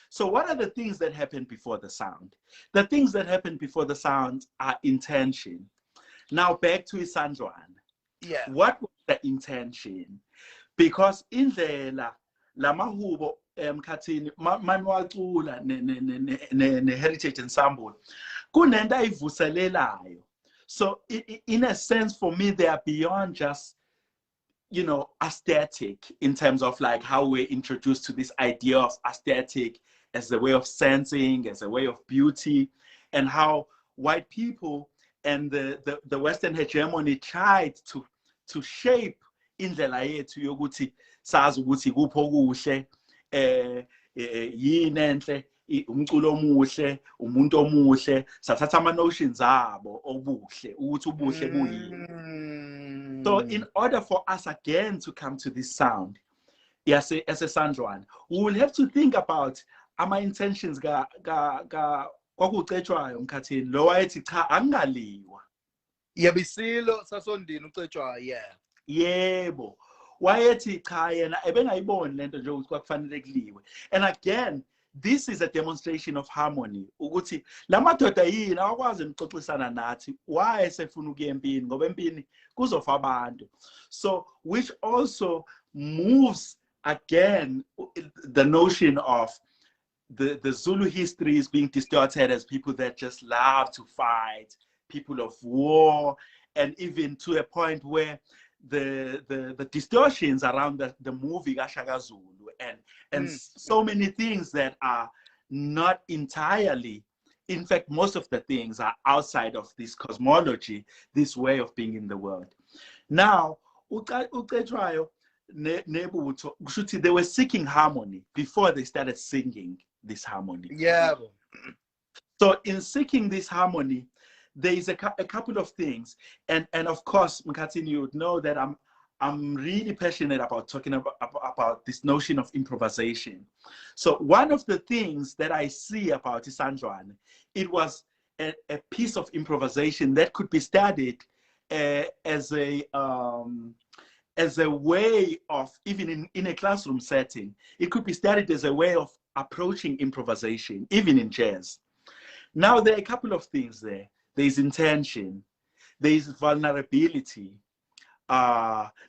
So what are the things that happen before the sound? The things that happen before the sound are intention. Now back to Isandlwana. What was the intention? Because in the lamahubo Mkhathini manualcula ne heritage ensemble kunenda ivuselelayo. So in a sense, for me, they are beyond just, you know, aesthetic in terms of like how we're introduced to this idea of aesthetic as a way of sensing, as a way of beauty, and how white people and the Western hegemony tried to shape indlela yethu yokuthi sazi ukuthi kupho kuhle yini enhle umculo omuhle umuntu omuhle sathatha ama notions abo obuhle ukuthi ubuhle buyini. So in order for us again to come to this sound, as a Sandlwana, we will have to think about ama intentions kwakucetshwayo Mkhathini lo wayethi cha angaliwa yebisilo sasondini ucetshwayo. Yebo, wayethi cha yena ebengayiboni lento nje ukuthi kwakufanele kuliwe. And again, this is a demonstration of harmony. Ukuthi lamadoda yini awakwazi ukuxoxisana nathi why esefuna ukuya empini ngoba empini kuzofa abantu. So which also moves again the notion of the Zulu history is being distorted as people that just love to fight, people of war, and even to a point where the distortions around the movie Gashaka Zulu and so many things that are not entirely, in fact, most of the things are outside of this cosmology, this way of being in the world. Now, they were seeking harmony before they started singing this harmony. Yeah. So in seeking this harmony, there is a couple of things, and of course, Mkhathini, you would know that I'm really passionate about talking about this notion of improvisation. So one of the things that I see about Isandlwana, it was a piece of improvisation that could be studied as a way of, even in a classroom setting, it could be studied as a way of approaching improvisation, even in jazz. Now, there are a couple of things there. There's intention, there's vulnerability,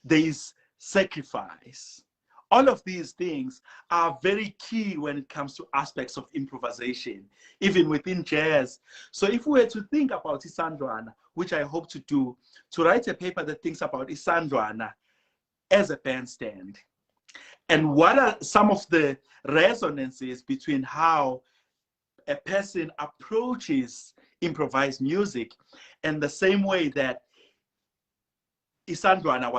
there's sacrifice. All of these things are very key when it comes to aspects of improvisation, even within jazz. So if we were to think about Isandlwana, which I hope to do, to write a paper that thinks about Isandlwana as a bandstand, and what are some of the resonances between how a person approaches improvised music and the same way that Isandlwana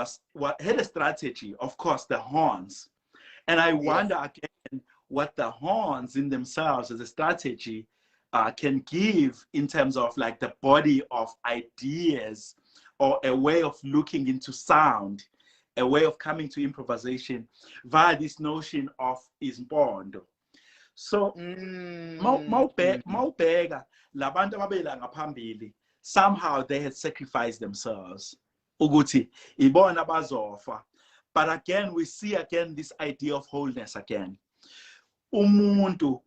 had a strategy, of course, the horns. And I wonder again what the horns in themselves as a strategy can give in terms of like the body of ideas or a way of looking into sound, a way of coming to improvisation via this notion of ismpondo. So, mawubheka labantu ababela ngaphambili, somehow they had sacrificed themselves. Ukuthi ibona bazofa. But again, we see again this idea of wholeness again. Umuntu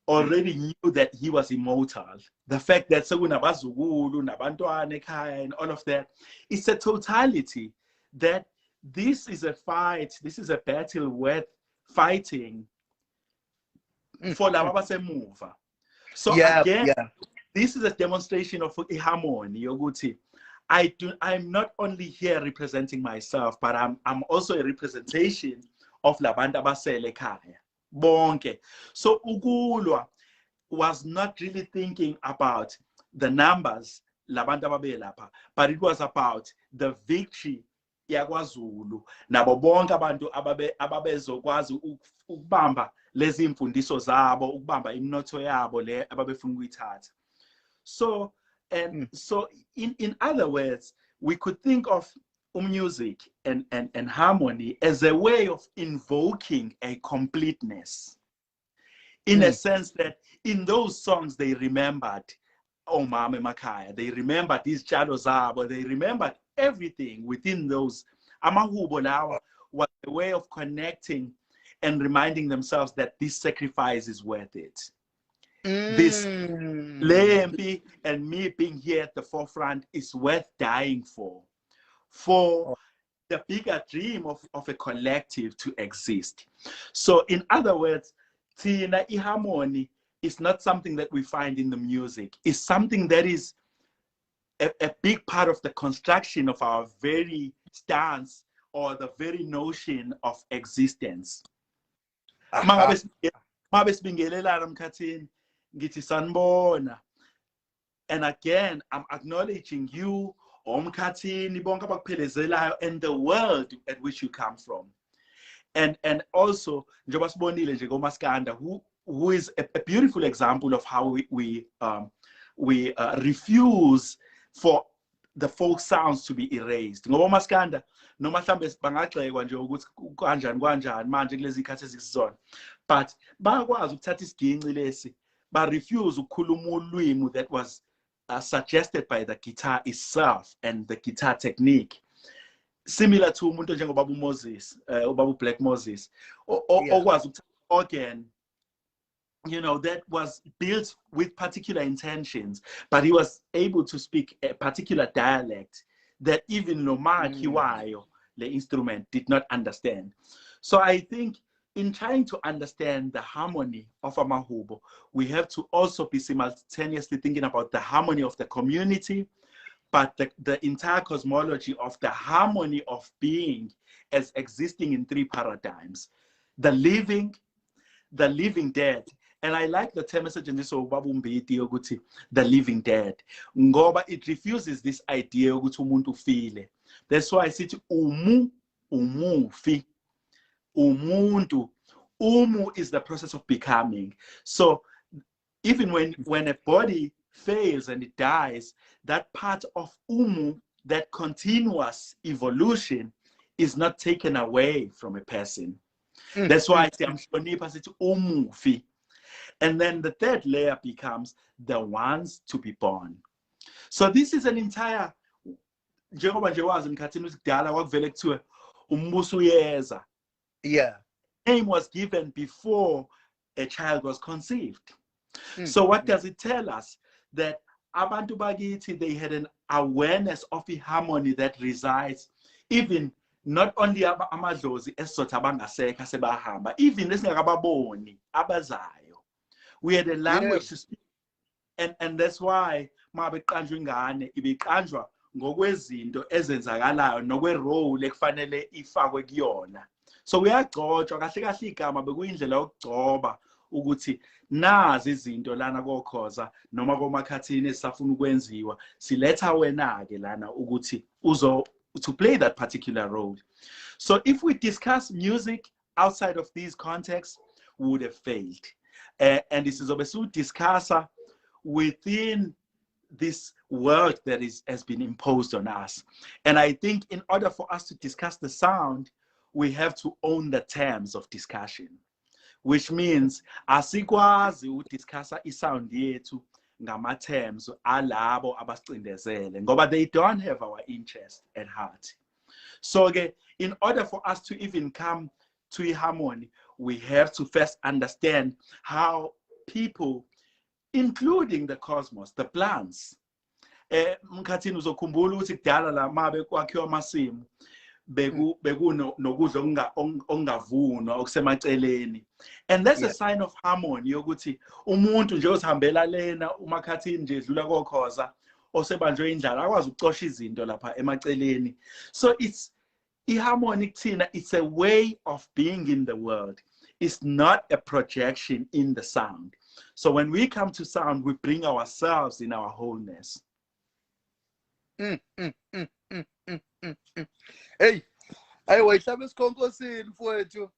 already knew that he was immortal. The fact that sekunabazukulu, nabantwana ekhaya, and all of that, it's a totality that this is a fight, this is a battle worth fighting for laba basemuva. So again, this is a demonstration of a harmony. Yoguti, I'm not only here representing myself, but I'm also a representation of labantu abasele ekhaya bonke. So Ukulwa was not really thinking about the numbers labantu ababelapha, but it was about the victory yakwaZulu nabo bonke abantu ababezokwazi ukubamba lezi imfundiso zabo, ukubamba imnotho yabo le ababefuna ukuyithatha. So so in other words, we could think of music and harmony as a way of invoking a completeness, in a sense that in those songs they remembered Omame Makaya, they remembered these Chalo Zabo, they remembered everything within those. Amahubo lawa was a way of connecting and reminding themselves that this sacrifice is worth it. This Lempi and me being here at the forefront is worth dying for the bigger dream of a collective to exist. So in other words, Tina Iharmony is not something that we find in the music. It's something that is a big part of the construction of our very stance or the very notion of existence. And again, I'm acknowledging you, Mkhathini, and the world at which you come from. And also, who is a beautiful example of how we refuse for the folk sounds to be erased. But refuse that was suggested by the guitar itself and the guitar technique. similar to umuntu njengoba uMoses, ubaba Black Moses, okwazi ukuthatha organ, you know, that was built with particular intentions, but he was able to speak a particular dialect that even Loma Kiwayo, the instrument, did not understand. So I think in trying to understand the harmony of Amahubo, we have to also be simultaneously thinking about the harmony of the community, but the entire cosmology of the harmony of being as existing in three paradigms: the living dead. And I like the term message in this the living dead. Ngoba it refuses this idea ukuthi umuntu feel. That's why I say umufi. Umuntu. Umu is the process of becoming. So even when a body fails and it dies, that part of umu, that continuous evolution, is not taken away from a person. That's why I say I'm shonipa it's umufi. And then the third layer becomes the ones to be born. So this is an entire njengoba nje wazi Mkhathini usidala kwakuvele kuthiwe umbuso uyeza. Yeah. Name was given before a child was conceived. So what does it tell us? That abantu bakithi, they had an awareness of the harmony that resides even not only amadlozi esizotha abangasekho sebahamba, even lesingakababoni abazayo. We had a language to speak, and that's why mabeqanjwa ingane ibiqanjwa ngokwezinto ezenzakalayo nokwerole ekufanele ifakwe kuyona. So uyagcotshwa kahle kahle igama bekuyindlela yokugcoba ukuthi nazi izinto lana kokhoza noma koMakhathini esafuna ukwenziwa, siletha wena ke lana ukuthi to play that particular role. So if we discuss music outside of these contexts, we would have failed. And this is obviously discussed within this world that has been imposed on us. And I think in order for us to discuss the sound, we have to own the terms of discussion, which means asikwazi udiscussa isound yethu ngama terms alabo abasicindezele ngoba they don't have our interest at heart. So in order for us to even come to a harmony, we have to first understand how people, including the cosmos, the plants, Mkhathini uzokhumbula ukuthi kudala la mabe kwakhiwa amasimu nokudla ongavunwa okusemaceleni, and that's a sign of harmony yokuthi umuntu nje ozihambela lena uMakhathini nje edlula kokhoza osebanjwe indlala akwazi ukucosha izinto lapha emaceleni. So it's harmonic thina, it's a way of being in the world. It's not a projection in the sound. So when we come to sound, we bring ourselves in our wholeness. Hey, ayiwa ihlaba isikhonkosini mfowethu.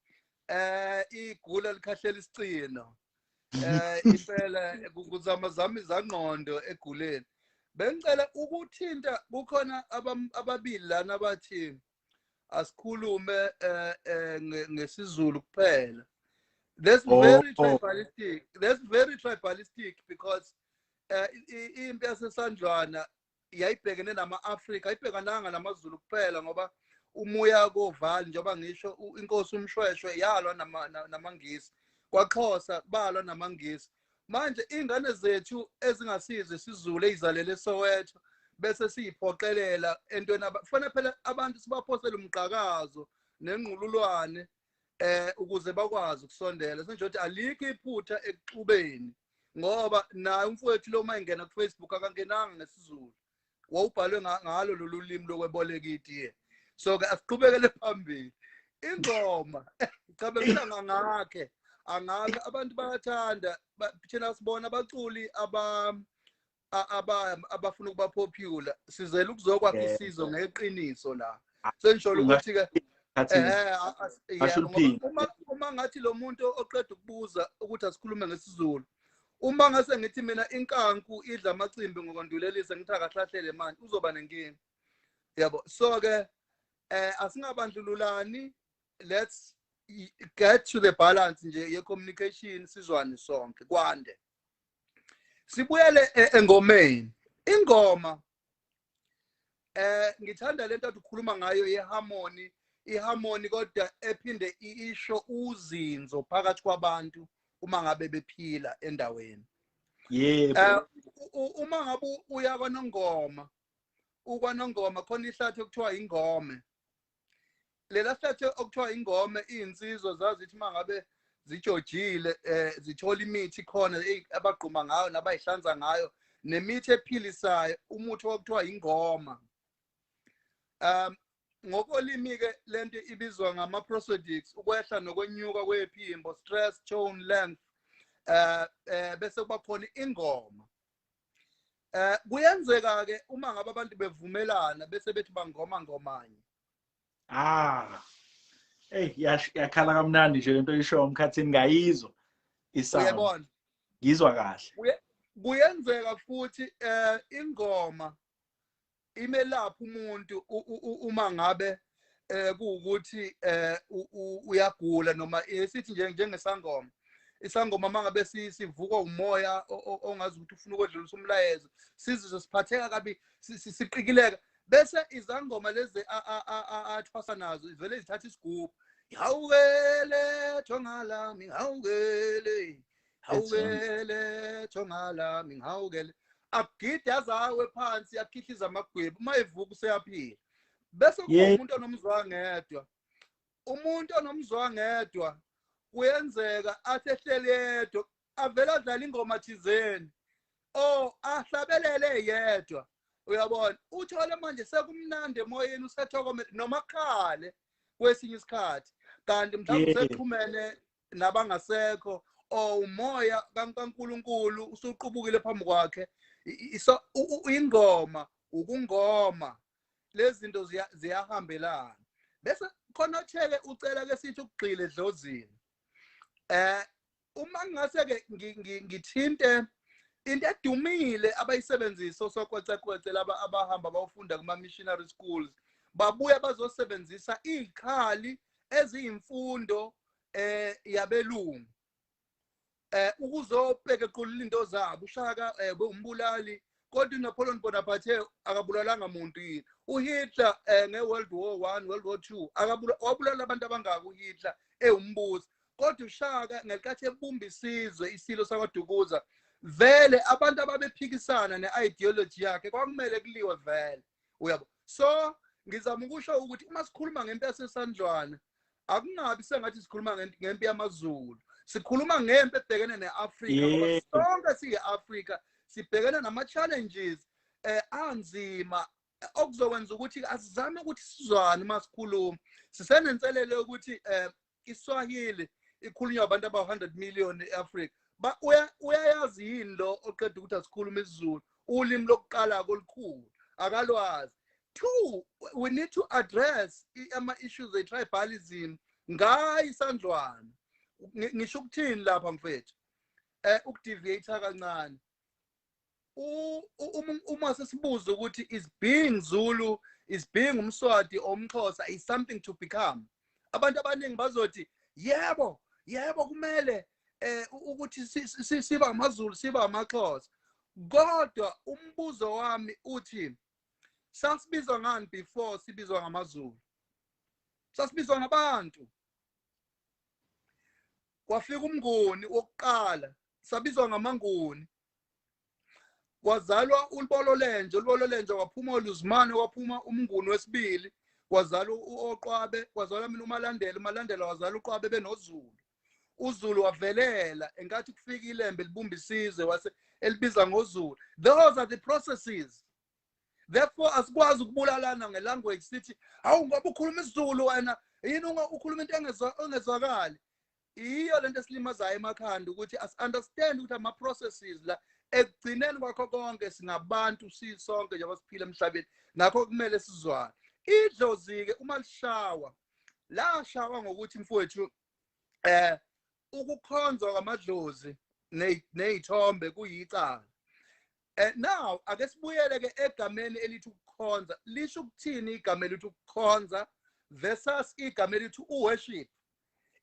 Igula likhahlela isicino. Impela kuzamazama izangqondo eguleni. Bengicela ukuthinta kukhona ababili lana abathi asikhulume ngesizulu kuphela. That's very tribalistic. That's very tribalistic because impi yasesandlwana yayibhekene nama-Afrika, ayibhekananga namaZulu kuphela ngoba umuya kovali njengoba ngisho inkosi uMshweshwe yalwa namaNgisi, kwaXhosa balwa namaNgisi. Manje ingane zethu ezingasize isiZulu ezizalele eSoweto bese siyiphoqelela entweni kufanele phela abantu sibaphosele umqhakazo nenqululwane ukuze bakwazi ukusondela. Senje ukuthi alikho iphutha ekuxubeni ngoba naye umfowethu lo mayingena kuFacebook akangenanga ngesizulu, wawubhalwe ngalo lolu limi lokweboleka itiye. So ke asiqhubekele phambili. Ingoma icabekela ngakhe angaka abantu bayathanda thina sibona abaculi abafuna ukuba popular, sizela ukuzokwakha isizwe ngeqiniso la. Senjolo ukuthi ke uma ngathi lo muntu oqeda ukubuza ukuthi asikhulume ngesizulu, uma ngase ngithi mina inkanku idla amacimbi ngokondulelisa ngithi akahlahlele manje uzoba nenkinga. Yabo, so ke asingabandlululani, let's get to the balance nje ye communication sizwane sonke kwande. Sibuyele engomeni. Ingoma ngithanda lento ukukhuluma ngayo iharmony kodwa ephinde isho uzinzo phakathi kwabantu uma ngabe bephila endaweni. Yebo. Uma ngabe uya ukwanongoma khona ihlathi okuthiwa ingome. Lela hlathi okuthiwa ingome izinsizwa zazithi mangabe zijojile zithola imithi khona abagquma ngayo nabayihlanza ngayo nemithi ephilisayo umuthi okuthiwa ingoma. Ngokolimi ke lento ibizwa ngama prosodics ukwehla nokwenyuka kwephimbo, stress, tone, length, bese kuba khona ingoma. Kuyenzeka ke uma ngabe abantu bevumelana bese bethi bangoma ngomanye. Hey, yakhala kamnandi nje lento isho Mkhathini ngayizwa isound. Uyabona? Ngizwa kahle. Kuyenzeka futhi ingoma imelapha umuntu uma ngabe kuukuthi uyagula noma sithi njengesangoma. Isangoma mangabe sivuka umoya ongazi ukuthi ufuna ukwedlulisa umlayezo, sizizwe siphatheka kabi, siqikileka. Bese izangoma lezi athwasa nazo ivele zithatha isigubhu. Hawukele thongala ngihawukele. Hawukele thongala ngihawukele. Agide azawe phansi akhihliza amagwebu mayivuka useyaphila. Bese umuntu onomzwangedwa. Umuntu onomzwangedwa kuyenzeka athehlele yedwa avela adlala ingoma thizeni. Ahlabelele yedwa. Uyabona uthole manje sekumnandi emoyeni usethokomela noma khale kwesinye isikhathi kanti mhlawumbe usexhumene nabangasekho umoya kaNkulunkulu usuqubukile phambi kwakhe ingoma ukungoma lezi zinto ziyahambelana bese khona utheke ucela ke sithi ukugxila edlozini uma ngase ke ngithinte into edumile abayisebenzisa osokwecakwece laba abahamba bawufunda kuma missionary schools babuya bazosebenzisa izikhali eziyimfundo yabelungu ukuzobheka equlula into zabo ushaka umbulali kodwa uNapoleon Bonaparte akabulalanga umuntu yini uHitler ngeWorld War 1 World War 2 wabulala abantu abangaka uHitler umbuso kodwa ushaka ngelikathi ebumba isilo sakwaDukuza vele abantu ababephikisana neideology yakhe kwakumele kuliwe vele uyabo so ngizama ukusho ukuthi uma sikhuluma ngempi yasesandlwana akungabi sengathi sikhuluma ngempi yamaZulu sikhuluma ngempi ebhekene neAfrika ngoba sonke siyiAfrika sibhekene nama challenges anzima okuzokwenza ukuthi asizame ukuthi sizwane masikhuluma sisenenselelo ukuthi iSwahili ikhulunywa abantu aba100 million eAfrika uyayazi yini lo oqeda ukuthi asikhuluma isiZulu ulimi lokuqala kolukhulu akalwazi. 2 we need to address ama issues of tribalism ngayi sandlwana ngisho ukuthini lapha mfethu ukudeviate kancane uma sesibuza ukuthi is being Zulu is being umSwati or umXhosa is something to become abantu abaningi bazothi yebo kumele ukuthi siba amaZulu siba amaXhosa kodwa umbuzo wami uthi sasibizwa ngani before sibizwa ngamaZulu sasibizwa ngabantu kwafika umnguni wokuqala sabizwa ngamanguni kwazalwa uLibololenje waphuma uLuzmane waphuma umnguni wesibili kwazalwa uOqwabe kwazalwa mina uMalandela wazalwa uQwabe benoZulu uZulu wavelela engathi kufika ilembe libumba isizwe wase elibiza ngoZulu. Those are the processes. Therefore asikwazi ukubulalana ngelanguage sithi hawu ngoba ukhuluma isiZulu wena yini ukhuluma into engezwakali iyo lento esilimazayo emakhanda ukuthi as understand ukuthi ama processes la ekugcineni kwakho konke singabantu sisonke njengoba siphila emhlabeni ngakho kumele sizwane. Idlozi ke uma lishawa lashawa ngokuthi mfowethu ukukhonzwa kwamadlozi nezithombe kuyicala. Now ake sibuyele ke egameni elithi ukukhonza lisho ukuthini igama elithi ukukhonza versus igama elithi uworship.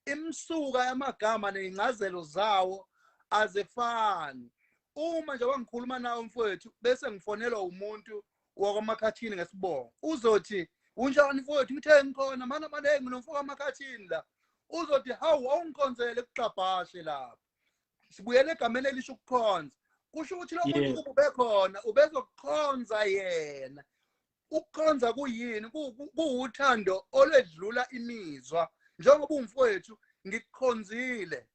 Imsuka yamagama nezincazelo zawo azefani. Uma nje wangikhuluma nawe mfowethu bese ngifonelwa umuntu wakwaMkhathini ngesibongo uzothi unjani mfowethu ngithe ngikhona mana manengi nomfoko waMkhathini la uzothi hawu awungikhonzele ekuxabhashe lapha sibuyele egameni elisho ukukhonza kusho ukuthi lo muntu kuba ubekhona ubezokukhonza yena ukukhonza kuyini kuwuthando olwedlula imizwa njengoba umfowethu ngikukhonzile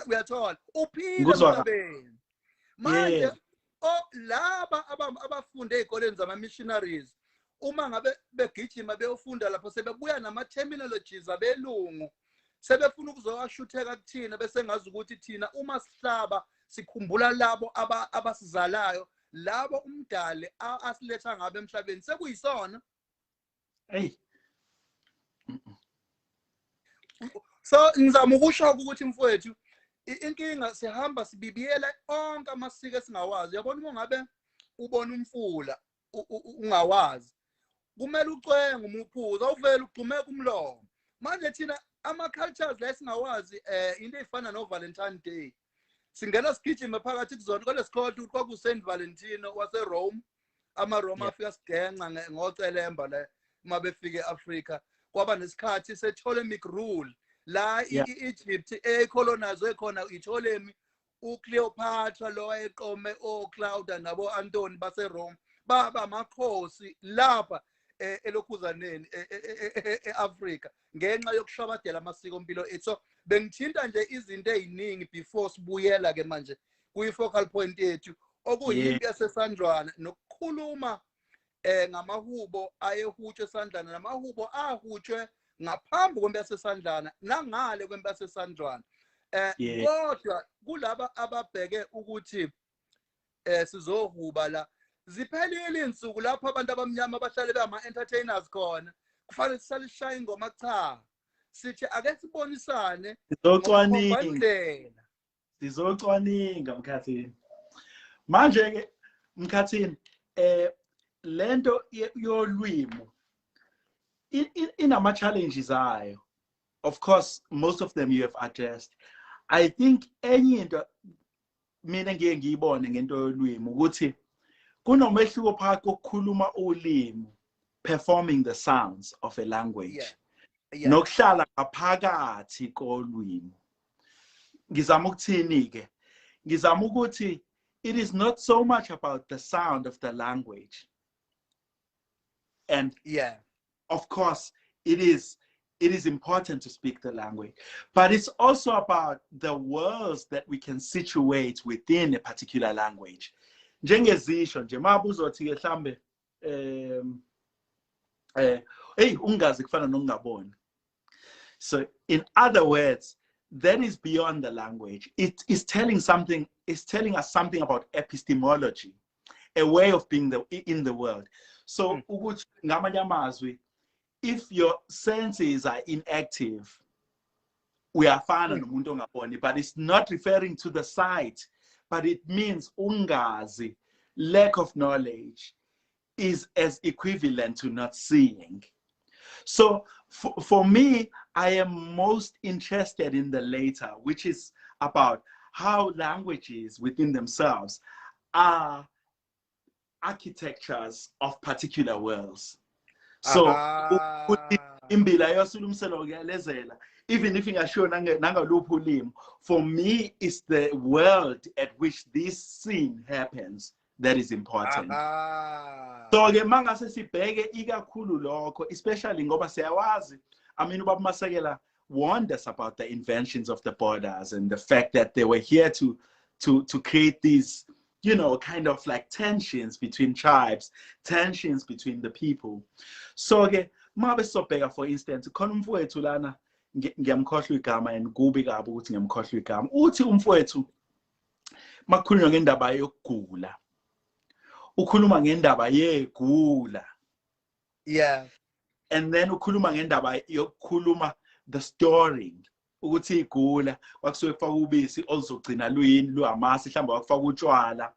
uyathola uphile emhlabeni manje laba abafunde ezikoleni zama-missionaries uma ngabe begijima beyofunda lapho sebebuya nama-terminologies abelungu sebefuna ukuzowashutheka kuthina bese ngazi ukuthi thina uma sihlaba sikhumbula labo abasizalayo labo umdali asiletha ngabe emhlabeni sekuyisona so ngizama ukusho ukuthi mfowethu inkinga sihamba sibibiyela onke amasiko esingawazi yabona uma ngabe ubona umfula ungawazi kumele ucwenge umuphuza awuvele ugxumeke umlomo manje thina ama-cultures la esingawazi into ey'fana no-Valentine Day singena sigijime phakathi kuzona kodwa sikhohlwa ukuthi kwaku-Saint Valentino waseRome amaRoma afika sigenca ngocelemba la uma befike e-Afrika kwaba nesikhathi se-Ptolemaic rule la i-Egypt ecolonizwe khona i-Ptolemy uCleopatra lo wayeqome oClaudia nabo Antony baseRome baba amakhosi lapha elokhuzaneni e-Afrika ngenxa yokushabadela amasiko mpilo ethu so bengithinta nje izinto eziningi before sibuyela ke manje kuyi-focal point yethu okuyimpi yasesandlwana nokukhuluma ngamahubo ayehutshwe esandlana namahubo ahutshwe ngaphambi kwempi yasesandlana nangale kwempi yasesandlwana kodwa kulaba ababheke ukuthi sizohuba la ziphelile insuku lapho abantu abamnyama abahlale bama-entertainers khona kufanele sisalishaye ingoma cha sithi ake sibonisane sizocwaninga Mkhathini manje-ke Mkhathini lento yolwimo inama-challenges ayo of course most of them you have addressed. I think enye into mina ngiye ngiyibone ngento yolwimi ukuthi kunomehluko phakathi kokukhuluma ulimi performing the sounds of a language nokuhlala ngaphakathi kolwimi ngizama ukuthini ke ngizama ukuthi it is not so much about the sound of the language and of course it is important to speak the language, but it's also about the words that we can situate within a particular language. Njengezisho nje mabuzothi ke mhlambe ungazi kufana nokungaboni. So in other words, that is beyond the language. It is telling something, it's telling us something about epistemology, a way of being in the world. So ukuthi ngamanye amazwi, if your senses are inactive, we are fine nomuntu ongaboni, but it's not referring to the sight, but it means ungazi, lack of knowledge, is as equivalent to not seeing. So for me, I am most interested in the later, which is about how languages within themselves are architectures of particular worlds. So even if for me it's the world at which this scene happens that is important. So ke mangase sibheke ikakhulu lokho, especially ngoba siyawazi, I mean ubaba Masekela warned us about the inventions of the borders and the fact that they were here to create these, you know, kind of like tensions between tribes, tensions between the people. So ke mabe sobheka for instance khona umfowethu lana ngiyamkhohlwa igama and kubi kabi ukuthi ngiyamkhohlwa igama, uthi umfowethu makukhulunywa ngendaba yokugula ukhuluma ngendaba yegula, and then ukhuluma ngendaba yokukhuluma the storing ukuthi igula kwakusuke kufaka ubisi oluzogcina luyini luhamasi mhlawumbe wakufaka utshwala,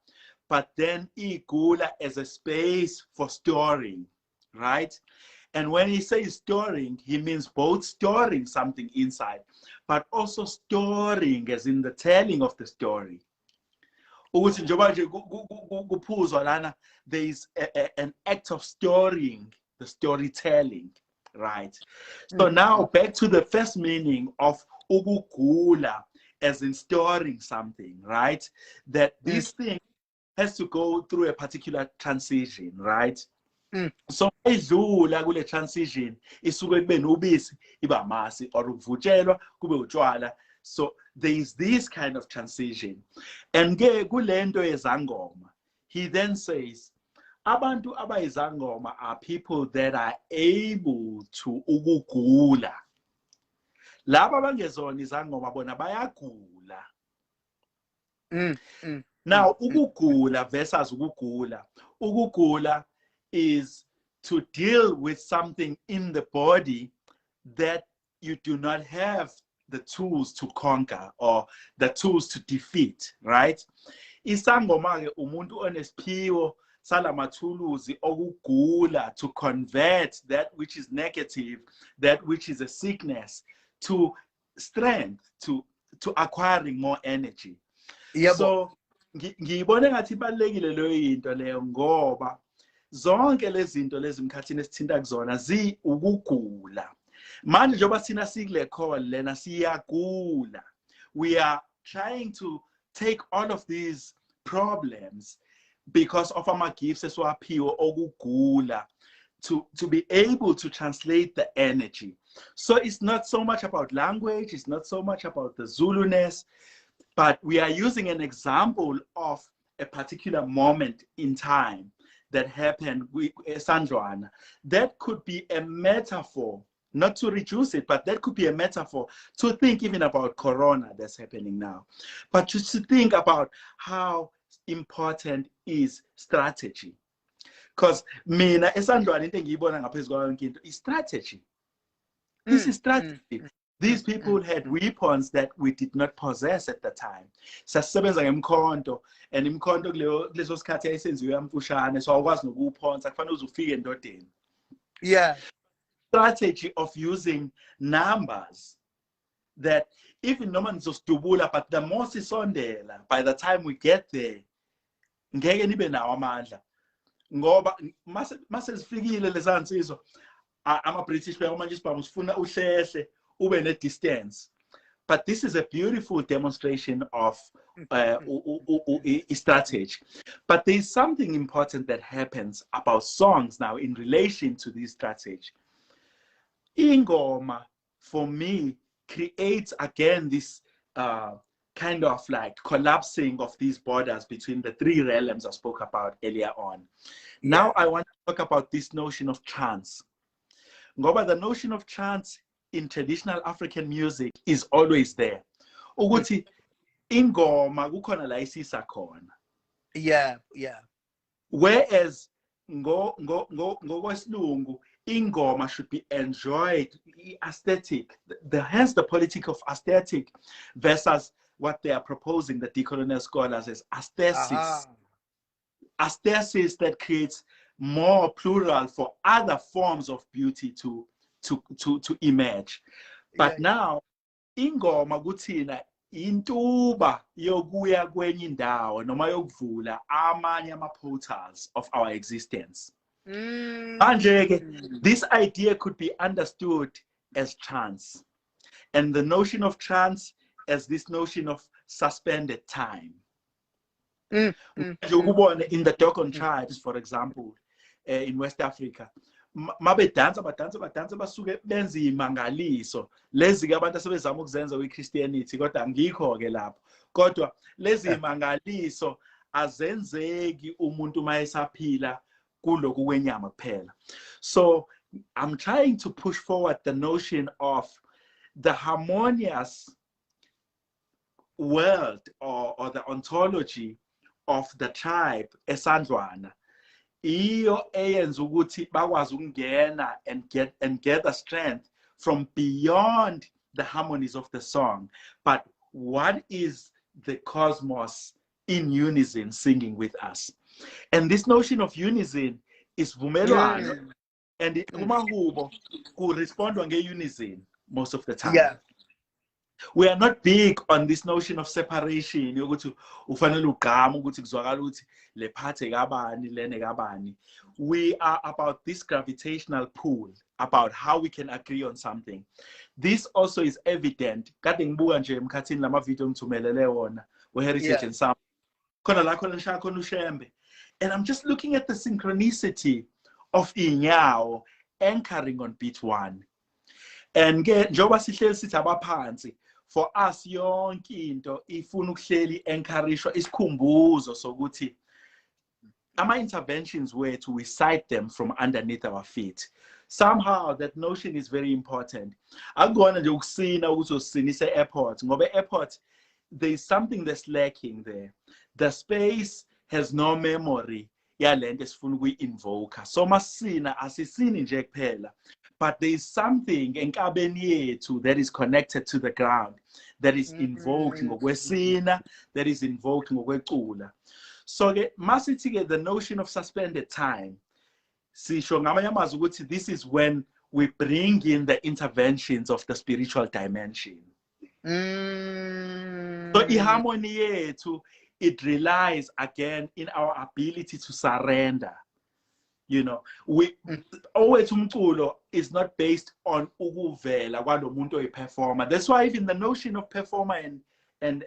but then igula as a space for storing, right? And when he says storing, he means both storing something inside, but also storing as in the telling of the story. ukuthi njengoba nje kuphuzwa lana, there is an act of storying, the storytelling, right? So now back to the first meaning of ukugula, as in storing something, right? That this thing has to go through a particular transition, right? So idlula kule transition isuke kube nobisi iba amasi or ukuvutshelwa kube utshwala. So there is this kind of transition. And ke kulento yezangoma, he then says abantu abayizangoma are people that are able to ukugula. Laba abangezona izangoma bona bayagula. Now ukugula versus ukugula. Ukugula is to deal with something in the body that you do not have the tools to conquer or the tools to defeat, right? Isangoma ke umuntu onesiphiwo salamathuluzi okugula, to convert that which is negative, that which is a sickness, to strength, to acquiring more energy. So ngiyibone ngathi ibalekile leyo into leyo, ngoba zonke lezi zinto lezi Mkhathini esithinta kuzona zi ukugula. Manje njengoba sina sikule call lena siyagula. We are trying to take all of these problems because of our gifts eswaphiwe okugula, to be able to translate the energy. So it's not so much about language, it's not so much about the Zuluness, but we are using an example of a particular moment in time that happened with Sandroana. That could be a metaphor, not to reduce it, but that could be a metaphor to think even about Corona that's happening now. But just to think about how important is strategy. Because mina esandlwana into engiyibona ngaphezu kwayo yonke into is strategy. This is strategy. These people had weapons that we did not possess at the time. Sasisebenza ngemkhonto, and imkhonto kuleso sikhathi yayisenziwe yamfushane, so awukwazi nokuwuphonsa, kufanele uze ufike endodeni. Yeah. Strategy of using numbers that even noma nizosdubula, but the more sisondela, by the time we get there, ngeke nibe nawo amandla. Ngoba mase sifikile lesansizwa ama-British manje sibhamu sifuna uhlehle ube ne-distance. But this is a beautiful demonstration of strategy. But there's something important that happens about songs now in relation to this strategy. Ingoma, for me, creates again this kind of like collapsing of these borders between the three realms I spoke about earlier on. Now I want to talk about this notion of trance. Ngoba the notion of trance in traditional African music is always there. Ukuthi ingoma kukhona la isisa khona. Yeah, yeah. Whereas ngokwesilungu ingoma should be enjoyed, aesthetic. Hence the politics of aesthetic versus what they are proposing, the decolonial scholars, as aesthesis. Aesthesis that creates more plural for other forms of beauty to emerge. But now ingoma kuthina intuba yokuya kwenye indawo noma yokuvula amanye ama-portals of our existence. Manje this idea could be understood as trance, and the notion of trance as this notion of suspended time. In the Dogon tribes, for example, in West Africa, mabe dansa basuke benza imangaliso lezi ke abantu asebezama ukuzenza kwi-Christianity, kodwa ngikho ke lapho. Kodwa lezi imangaliso azenzeki umuntu mayesaphila kuloku kwenyama kuphela. So I'm trying to push forward the notion of the harmonious world or the ontology of the tribe esandlwana. Iyo eyenza ukuthi bakwazi ukungena and get the strength from beyond the harmonies of the song. But what is the cosmos in unison singing with us? And this notion of unison is vumelwano, and umahubo ku respond nge unison most of the time. We are not big on this notion of separation. Yokuthi ufanele ugama ukuthi kuzwakala ukuthi le phathe kabani lene kabani. We are about this gravitational pull, about how we can agree on something. This also is evident. Kade ngibuka nje Mkhathini lama video ngithumelele wona we heritage and some. Khona la khona ngishaya khona ushembe. And I'm just looking at the synchronicity of inyawo anchoring on beat 1. And ke njoba sihleli sithi abaphansi, for us yonke into ifuna ukuhleli encourageshwa isikhumbuzo sokuthi ama interventions wethu we cite them from underneath our feet. Somehow that notion is very important. Akugona nje ukusina ukuthi usinise airport ngoba airport there is something that's lacking there. The space has no memory yalento esifuna ukuyi-invoke. So masina asisini nje kuphela. But there is something enkabeni yethu that is connected to the ground, that is invoked ngokwesina, that is invoked ngokwecula. So masithi the notion of suspended time, sisho ngamanye amazwi ukuthi this is when we bring in the interventions of the spiritual dimension. So i-harmony yethu, it relies again in our ability to surrender. You know, we always umculo is not based on ukuvela kwalo muntu oyi-performer. That's why even the notion of performer and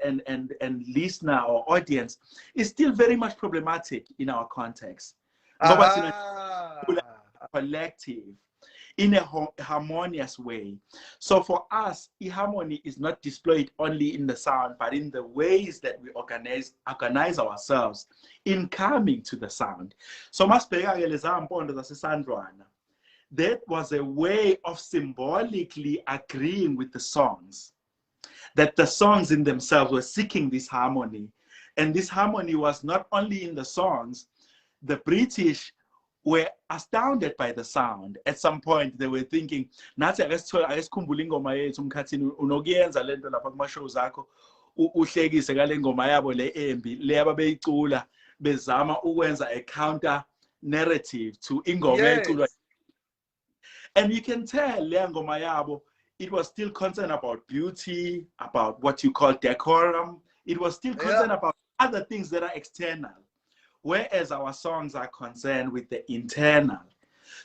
listener or audience is still very much problematic in our context. Collective in a harmonious way. So for us, harmony is not displayed only in the sound, but in the ways that we organize ourselves in coming to the sound. So that was a way of symbolically agreeing with the songs, that the songs in themselves were seeking this harmony. And this harmony was not only in the songs. The British were astounded by the sound. At some point, they were thinking, nathi akesikhumbule ingoma yethu Mkhathini unokuyenza lento lapha kuma shows akho uhlekise ngale ngoma yabo le embi le ababeyicula bezama ukwenza a counter narrative to ingoma eculwa. And you can tell le ngoma yabo, it was still concerned about beauty, about what you call decorum. It was still concerned about other things that are external, whereas our songs are concerned with the internal.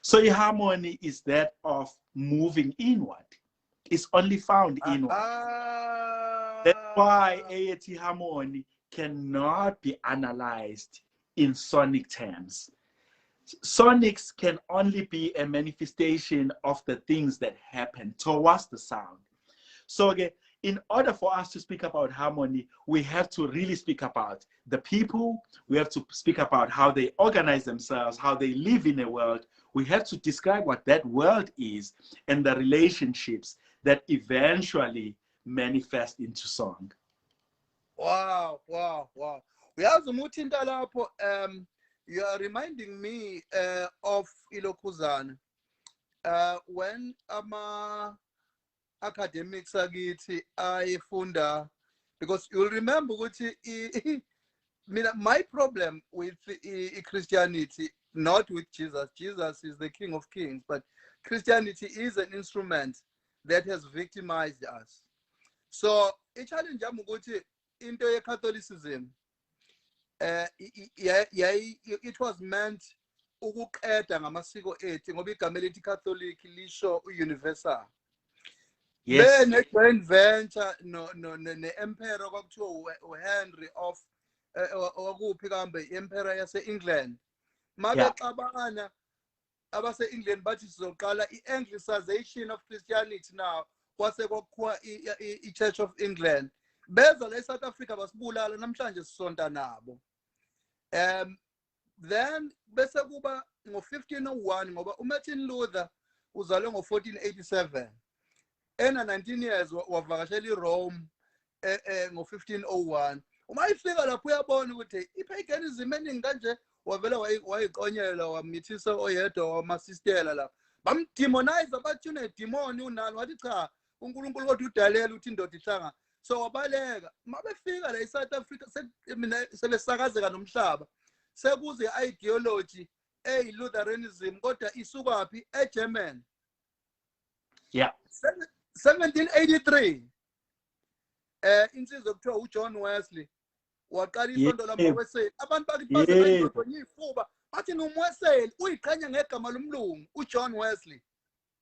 So harmony is that of moving inward. It's only found inward. That's why AAT harmony cannot be analyzed in sonic terms. Sonics can only be a manifestation of the things that happen towards the sound. So again, in order for us to speak about harmony, we have to really speak about the people. We have to speak about how they organize themselves, how they live in a world. We have to describe what that world is and the relationships that eventually manifest into song. Wow, wow, wow. We have the mutinda lapho. You are reminding me of Ilokuzana. When academics akithi ayefunda, because you'll remember ukuthi my problem with Christianity, not with Jesus. Jesus is the King of Kings, but Christianity is an instrument that has victimized us. So i-challenge yami ukuthi into ye-Catholicism, it was meant ukuqeda ngamasiko ethu ngoba igama elithi Catholic lisho universal. Yes. Then a joint venture ne emperor kwakuthiwa uHenry of okuphi kambe emperor yase England. Mabexabana abase England bathi sizoqala i-Anglicization of Christianity now kwase kwakhiwa i-Church of England. Beza la eSouth Africa basibulala namhlanje sisonta nabo. Then bese kuba ngo-1501 ngoba uMartin Luther uzalwe ngo-1487. Ena 19 years wavakashela iRome ngo-1501. Uma ifika lapho uyabona ukuthi ipaganism eningi kanje wavela wayiqonyela wamithisa oyedwa wamasistela la. Bamdemonize bathi unedemon unani wathi cha uNkulunkulu kodwa udalela uthi indoda ihlanga. So wabaleka mabefika la eSouth Africa sebesakazeka nomhlaba sekuze i-ideology Lutheranism kodwa isukaphi eGerman. Yeah. 1783 insizwe kuthiwa uJohn Wesley waqala isonto lamaWeseli abantu bakibaze bendodo nyifuba bathi nomWeseli uyiqhenya ngegama lomlungu uJohn Wesley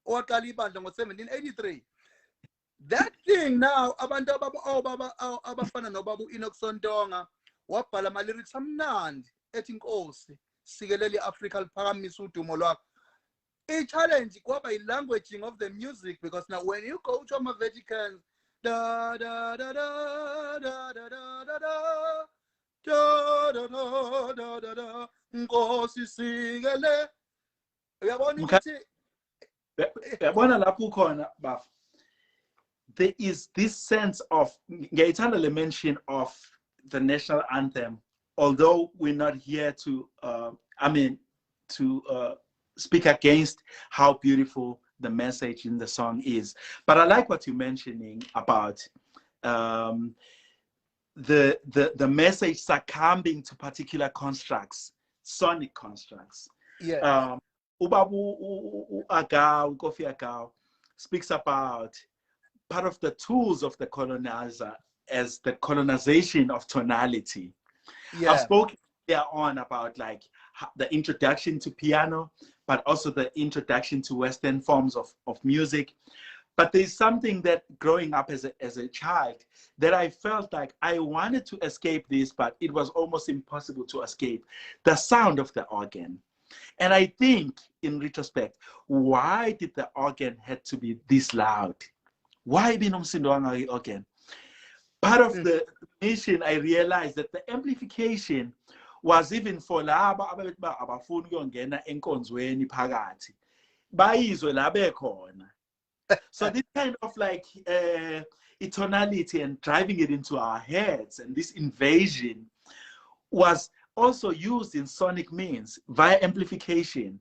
owaqala ibandla ngo1783. That thing now abantu abafana nobaba uEnoch Sontonga wabhala ama lyrics amnandi ethi inkosi sikelele iAfrika liphakamisa udumo lwakho. I-challenge kwaba i-languaging of the music, because now when you go to my Vatican, da da da da da da da da da da da da da da nkosi sikele, uyabona ukuthi uyabona lapho khona baf, there is this sense of ngiyayithanda mention of the national anthem, although we're not here to speak against how beautiful the message in the song is. But I like what you're mentioning about the message succumbing to particular constructs, sonic constructs. Yeah. Ubabu Agao, Kofi Agao speaks about part of the tools of the colonizer as the colonization of tonality. Yeah. I've spoken there on about like the introduction to piano, but also the introduction to Western forms of music. But there's something that growing up as a child that I felt like I wanted to escape this, but it was almost impossible to escape the sound of the organ. And I think in retrospect, why did the organ had to be this loud? Why binomsindo organ? Part of the mission, I realized that the amplification was even for laba abafuna ukuyongena enkonzweni phakathi bayizwe la bekhona. So this kind of like tonality and driving it into our heads, and this invasion was also used in sonic means via amplification.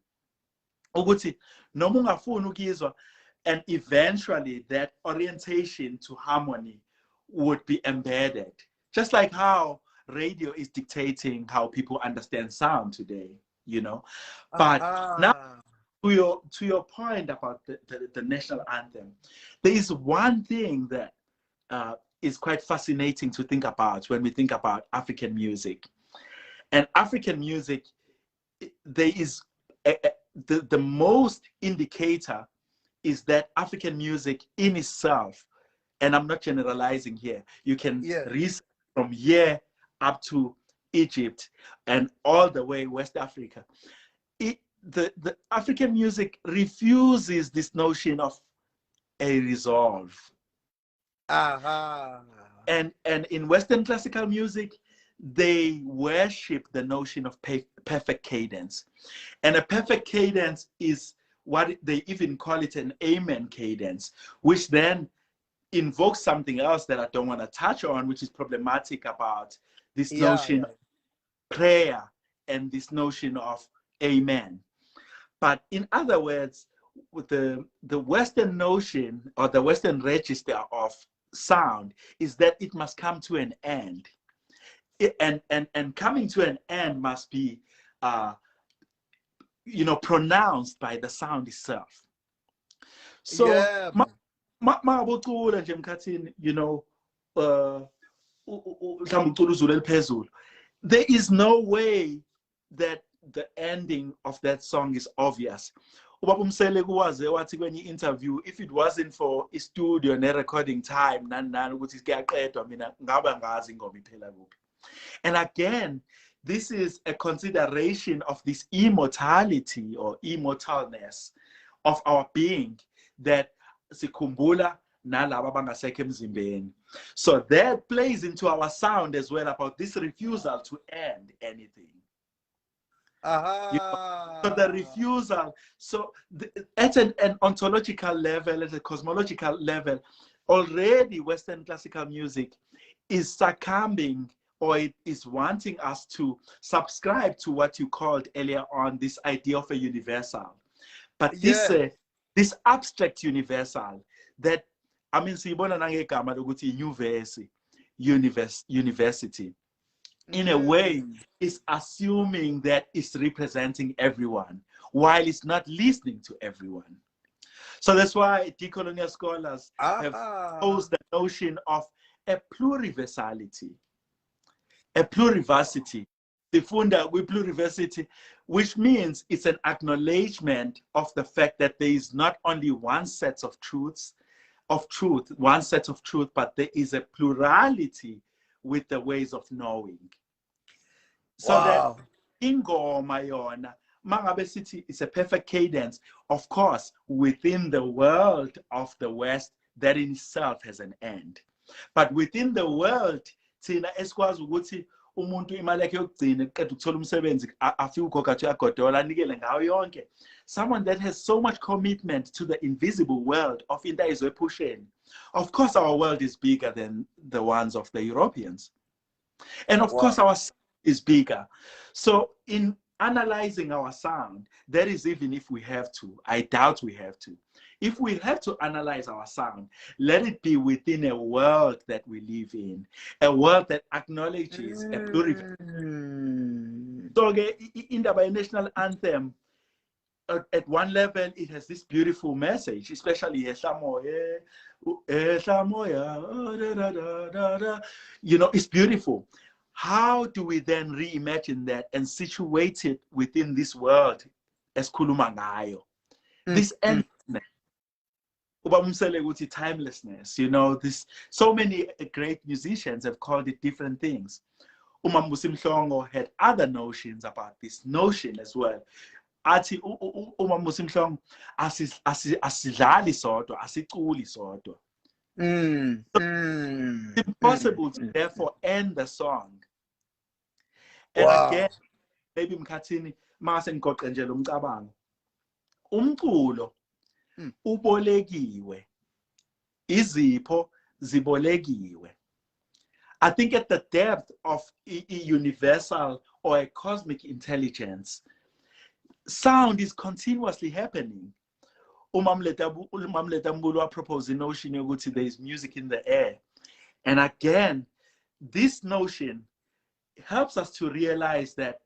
Ukuthi noma ungafuna ukizwa, and eventually that orientation to harmony would be embedded, just like how radio is dictating how people understand sound today, you know. But now to your point about the national anthem, there is one thing that is quite fascinating to think about when we think about African music. And African music, there is the most indicator is that African music in itself, and I'm not generalizing here, you can research from here up to Egypt and all the way West Africa. The African music refuses this notion of a resolve. And in Western classical music, they worship the notion of perfect cadence. And a perfect cadence is what they even call it an amen cadence, which then invokes something else that I don't want to touch on, which is problematic about this notion of prayer and this notion of amen. But in other words, with the Western notion or the Western register of sound is that it must come to an end. And coming to an end must be, pronounced by the sound itself. So, Mkhathini, there is no way that the ending of that song is obvious. Interview, if it wasn't for a studio and a recording time, and again, this is a consideration of this immortality or immortalness of our being, that sikhumbula nalaba bangasekho emzimbeni. So that plays into our sound as well, about this refusal to end anything. So the refusal, so at an ontological level, at a cosmological level, already Western classical music is succumbing, or it is wanting us to subscribe to what you called earlier on, this idea of a universal. But this abstract universal that, I mean, university, in a way, is assuming that it's representing everyone, while it's not listening to everyone. So that's why decolonial scholars have posed the notion of a pluriversality, a pluriversity. Sifunda kwi-pluriversity, which means it's an acknowledgement of the fact that there is not only one set of truth, one set of truth, but there is a plurality with the ways of knowing. So that ingoma yona, mangabe sithi it's a perfect cadence, of course, within the world of the West, that in itself has an end. But within the world, thina esikwazi ukuthi umuntu imali yakhe yokugcina eqeda ukuthola umsebenzi afike ugogo athi uyagodola anikele ngayo yonke. Someone that has so much commitment to the invisible world of into ayizophusheni. Of course, our world is bigger than the ones of the Europeans. And of course, our sound is bigger. So in analyzing our sound, that is even if we have to, I doubt we have to. If we have to analyze our sound, let it be within a world that we live in, a world that acknowledges a pluriverse. So in the national anthem, at one level, it has this beautiful message, especially you know, it's beautiful. How do we then reimagine that and situate it within this world as kulumangayo? This endlessness, timelessness, you know, this, so many great musicians have called it different things. Mbuso Khoza had other notions about this notion as well. Athi Mbuso Khoza asidlali sodwa, asiculi sodwa. It's impossible to therefore end the song. And again, maybe Mkhathini, mase ngigoqe nje lo mcabango. Umculo ubolekiwe, izipho zibolekiwe. I think at the depth of a universal or a cosmic intelligence, sound is continuously happening. Umamleta Mbulu proposed the notion yokuthi there is music in the air. And again, this notion helps us to realize that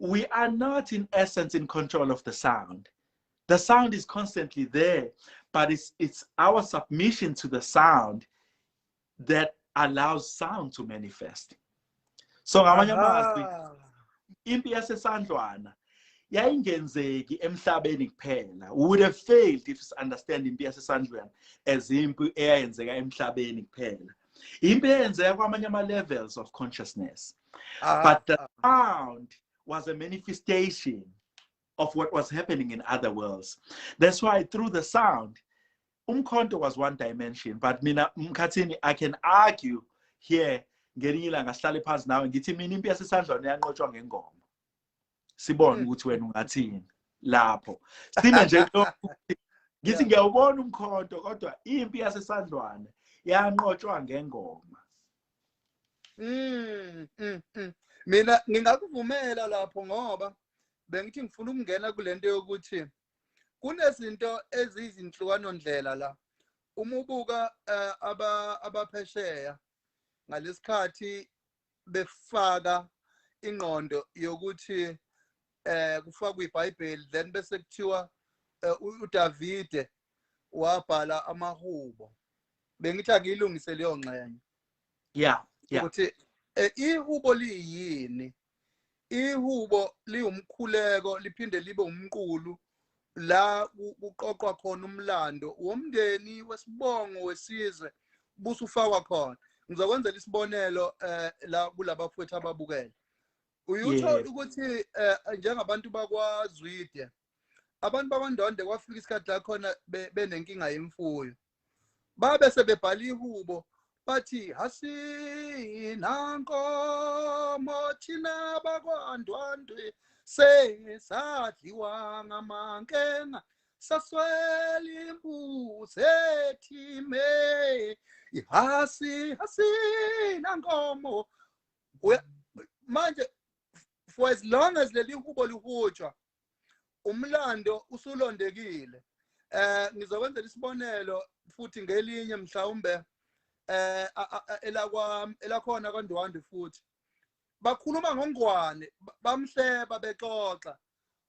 we are not in essence in control of the sound. The sound is constantly there, but it's our submission to the sound that allows sound to manifest. So ngamanye amazwi, impi yasesandlwana yayingenzeki emhlabeni kuphela. We would have failed if understanding impi yasesandlwana as impi eyayenzeka emhlabeni kuphela. Impi eyenzeka kwamanye ama levels of consciousness. But the sound was a manifestation of what was happening in other worlds. That's why through the sound, umkhonto was one dimension, but mina Mkhathini, I can argue here ngelinye ilanga sihlale phansi nawe ngithi mina impi yasesandlwana yanqotshwa ngengoma. Sibone ukuthi wena ungathini lapho. Sime nje ngithi ngiyawubona umkhonto kodwa impi yasesandlwana yanqotshwa ngengoma. Mina ngingakuvumela lapho ngoba bengithi ngifuna ukungena kulento yokuthi kunezinto ezizinhlukano ndlela la. Uma ubuka abaphesheya ngalesikhathi befaka ingqondo yokuthi kufakwa iBhayibheli, then bese kuthiwa uDavide wabhala amahubo. Bengithi angiyilungise leyo ngxenye. Yeah. Ukuthi ihubo liyini? Ihubo liwumkhuleko liphinde libe umqulu la kuqoqwa khona umlando womndeni wesibongo wesizwe busu ufakwa khona. Ngizokwenzela isibonelo la kulabafowethu ababukela. Uyutho ukuthi njengabantu bakwaZwide, abantu bakwaNdonde kwafika isikhathi la khona benenkinga yemfuyo. Babe sebebhala ihubo bathi hasina nkomo thina bakwaNdwandwe sesadliwa ngamankenga saswela imbuzi ethime hasina nkomo. Manje for as long as leli hubo lihutshwa umlando usulondekile. Ngizokwenzela isibonelo futhi ngelinye mhlawumbe elakhona kwaNdwandwe futhi bakhuluma ngongwane bamhleba bexoxa.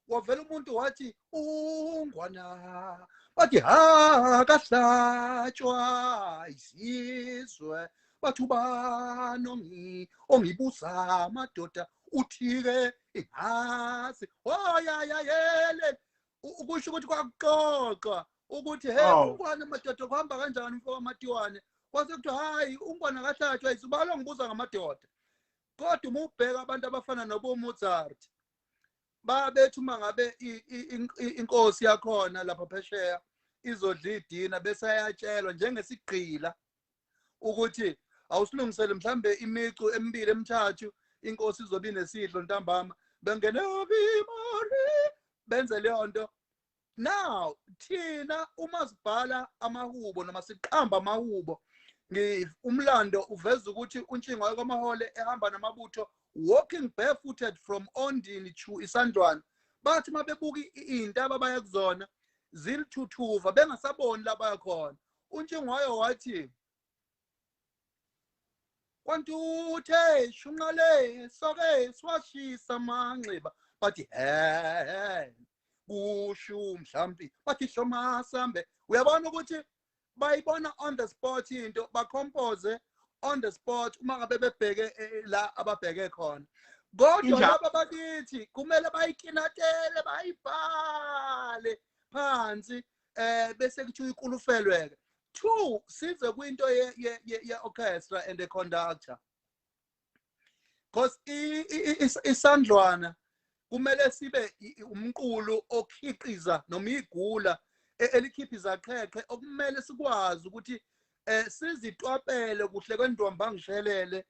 Wavela umuntu wathi ungwana bathi ha kahlatshwa isizwe bathi ubani ongibuza amadoda uthi-ke ingazi yele ukusho ukuthi kwakuxoxwa ukuthi ungwane amadoda kuhamba kanjani mfo wamatiwane kwase kuthiwa hayi ungwane akahlatshwa isibalo ngibuza ngamadoda kodwa uma ubheka abantu abafana noboMozart babethi uma ngabe inkosi yakhona lapha phesheya izodla idina bese ayatshelwa njengesigqila ukuthi awusilungisele mhlambe imicu emibili emithathu inkosi izobe inesidlo ntambama bengene obimari benze leyo nto. Now thina uma sibhala amahubo noma siqamba amahubo umlando uveza ukuthi uNtshingwa kwaMahole ehamba namabutho walking barefooted from Ondini to Isandlwana bathi mabebuka intaba baya kuzona zilithuthuva bengasaboni la baya khona. uNtshingwayo wathi kwantuthe shunqale soke swashisa manxiba bathi kusho mhlambi bathi hloma sambe. Uyabona ukuthi bayibona on the spot into bacompose on the spot uma ngabe bebheke la ababheke khona kodwa laba bakithi kumele bayikinatele bayibhale phansi bese kuthi ikulufelwe two size kwinto ye orchestra and the conductor because isandlwana kumele sibe umqulu okhiqiza noma igula elikhipha izaqheqhe okumele sikwazi ukuthi sizitwapele kuhle kwendwamba ngishelele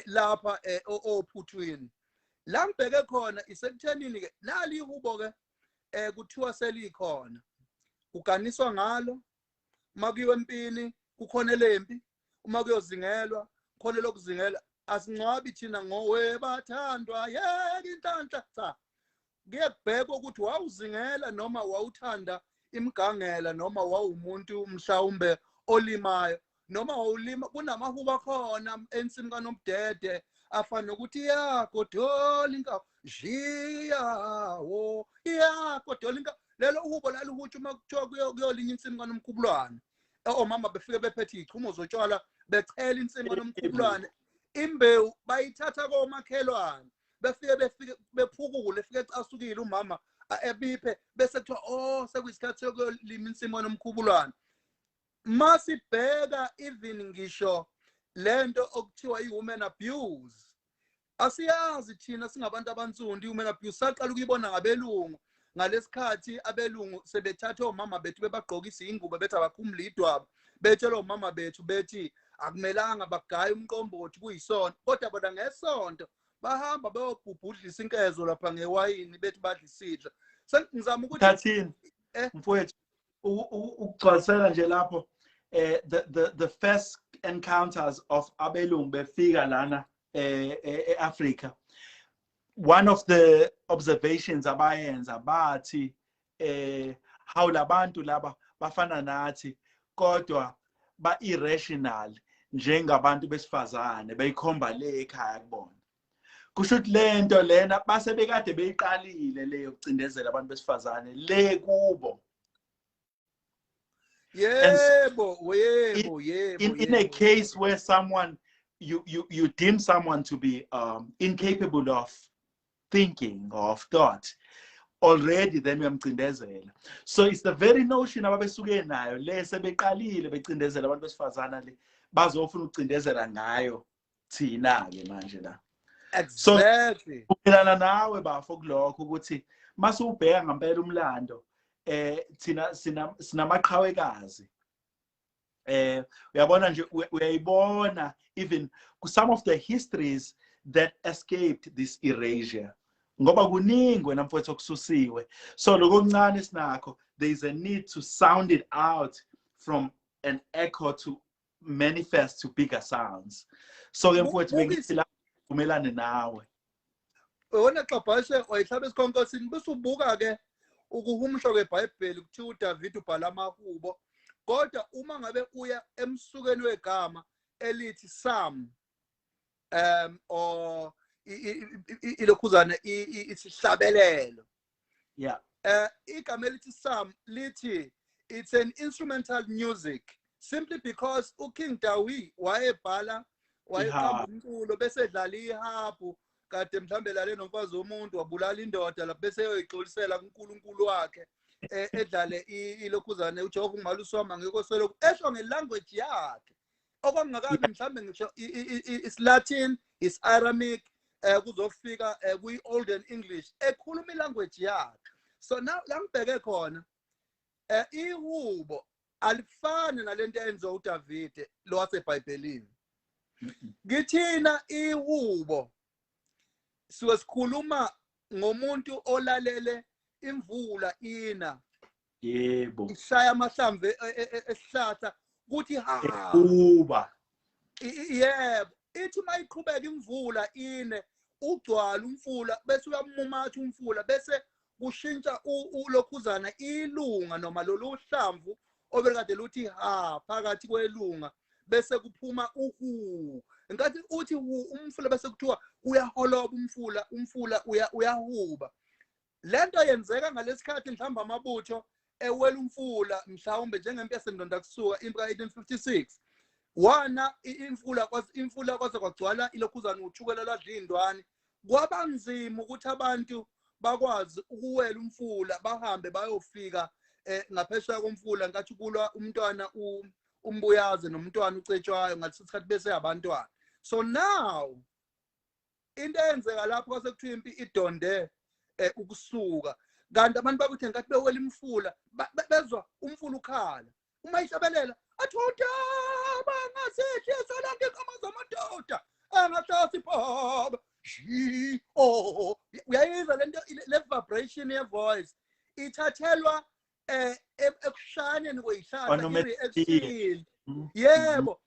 lapha ophuthwini la ngibheke khona isekuthenini ke nali ihubo ke kuthiwa selikhona kuganiswa ngalo makuyiwe empini kukhona lempi uma kuyozingelwa khona lokuzingela asingcwabi thina ngowe bathandwa yeke inhlanhla cha kuyebheka ukuthi wawuzingela noma wawuthanda imgangela noma wawumuntu mhlawumbe olimayo noma wawulima kunamahuba khona ensimini kaNomdede afana nokuthi yagodola inkawu jiyawo yagodola inkawu lelo uhubo laluhutsha uma kuthiwa kuyolinya insimi kaNomkhubulwane omama befike bephethe ichumo zotshwala bechela insimi kaNomkhubulwane imbewu bayithatha komakhelwane befike bephukule efike ecasukile umama ebiphe bese kuthiwa sekuyisikhathi sokuyolima insimi kaNomkhubulwane. Masibheka even ngisho lento okuthiwa i-women abuse asiyazi thina singabantu abansundu i-women abuse saqala ukuyibona ngabelungu ngalesikhathi abelungu sebethatha omama bethu bebagqokisa ingubo bethi abakhumula idwaba betshela omama bethu bethi akumelanga bagaye umqombothi kuyisonto kodwa bona ngesonto bahamba beyobhubhudlisa inkezo lapha ngewayini bethi badla isidla. Sengizama ukuthi Mkhathini mfowethu ukugcwalisela nje lapho the first encounters of abelungu befika lana eAfrica, one of the observations abayenza bathi how labantu laba bafana nathi kodwa ba irrational njengabantu besifazane beyikhomba le ekhaya kubona. Kusho ukuthi lento lena base bekade beyiqalile leyo kucindezela abantu besifazane le kubo. Yebo. In a case where someone you deem someone to be incapable of thinking or of thought already, then uyamcindezela. So it's the very notion ababesuke nayo le sebeqalile becindezela abantu besifazana le bazofuna ukucindezela ngayo thina ke manje la. Exactly. So uphilana nawe bafo kulokho ukuthi mase ubheka ngempela umlando thina sinamaqhawekazi uyabona nje uyayibona even some of the histories that escaped this erasure ngoba kuningi wena mfowethu okususiwe. So lokuncane sinakho there is a need to sound it out from an echo to manifest to bigger sounds. So ke mfowethu bengithi la umelane nawe wena xabhashe wayihlaba esikhonkosini bese ubuka ke ukuhumsho kweBhayibheli kuthiwa uDavid ubhala amahubo kodwa uma ngabe uya emsukeni wegama elithi Psalm or ilokhuzana isihlabelelo igama elithi Psalm lithi it's an instrumental music simply because uKing Dawi wayebhala wayeqamba umculo bese edlala ihapu kade mhlambe lale nomfazi womuntu wabulala indoda lapho bese eyoyixolisela kuNkulunkulu wakhe edlale ilokhuzane uJehova ungalusoma ngekoselo esho ngelanguage yakhe okungakabi mhlambe ngisho is-Latin is-Aramic kuzofika kwi-Old and English ekhuluma ilanguage yakhe. So now la ngibheke khona ihubo alifani nalento eyenziwa uDavide lo waseBhayibhelini. Ngithina ihubo sikhuluma ngomuntu olalele imvula ina. Yebo. Ishaya amahlamvu esihlahla kuthi ha. Uba. Yebo. Ithi mayiqhubeka imvula ine ugcwala umfula bese uyamumatha umfula bese kushintsha ulokhuzana ilunga noma lolu hlamvu obekade luthi ha phakathi kwelunga bese kuphuma uhu. Ngathi uthi umfula bese kuthiwa uyaholoba umfula uyahuba. Lento yenzeka ngalesikhathi mhlamba amabutho ewela umfula mhlawumbe njengempi yaseNdonda kusuka impi ka-1856 wana imfula kwaze kwagcwala ilokhuzana uthukela ladlindwane kwabanzima ukuthi abantu bakwazi ukuwela umfula bahambe bayofika ngaphesheya komfula ngathi kulwa umntwana umbuyaze nomntwana ucetshwayo ngathi isikhathi bese abantwana. So now into eyenzeka lapho kwase kuthiwa impi idonde ukusuka kanti abantu bakuthi ngathi bewela imfula bezwa umfula ukhala uma ishabelela athoda bangasehle solonke inkama zamadoda angahlasi baba shi uyayizwa lento le vibration ye voice ithathelwa ekushayeni kweyihlahla i-reaction. Yebo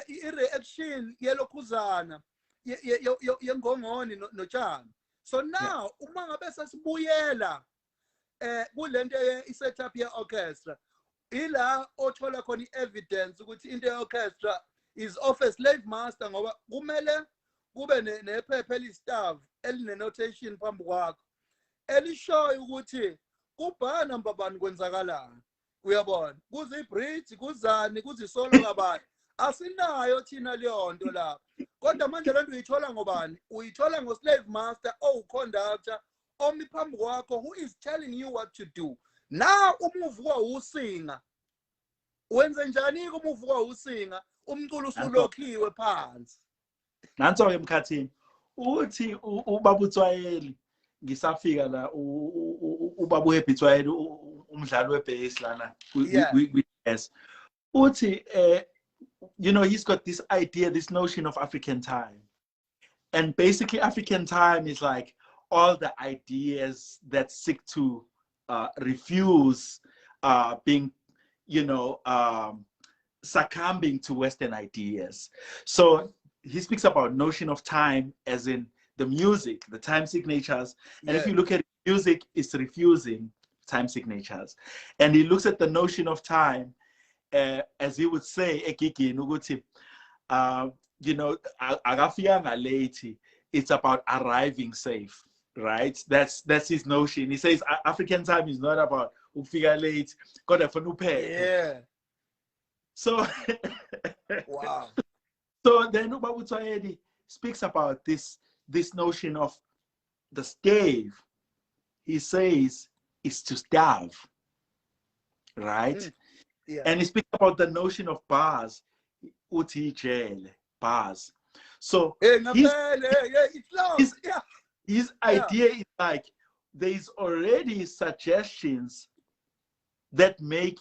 i-reaction yelokhuzana yengongoni notshani. So now uma ngabe sesibuyela kulento i-setup ye-orchestra ila othola khona i-evidence ukuthi into ye-orchestra is of a slave master ngoba kumele kube nephepha elistaff eline-notation phambi kwakho elishoyo ukuthi kubhana mbabani kwenzakalani. Uyabona kuze i-bridge kuzani kuze isolo kabani asinayo thina leyo nto lapha kodwa manje lento uyithola ngobani uyithola ngo-slave master conductor omi phambi kwakho who is telling you what to do. Now umuvuka usinga wenze njani umuvuka usinga umculo usulokhiwe phansi. Nanso-ke Mkhathini uthi ubaba uTswayeli ngisafika la ubaba uHappy Tswayeli umdlali webass lana yes uthi you know he's got this idea, this notion of African time, and basically African time is like all the ideas that seek to refuse being, you know, succumbing to Western ideas. So he speaks about notion of time as in the music, the time signatures. And if you look at music, it's refusing time signatures. And he looks at the notion of time, as he would say, you know, it's about arriving safe, right? That's his notion. He says African time is not about ufika late, got for pay. Yeah. So wow. So then Ubaba Tswayeli speaks about this notion of the stave. He says is to starve, right? Yeah. And he speaks about the notion of bars, bars. So his idea is like there's already suggestions that make,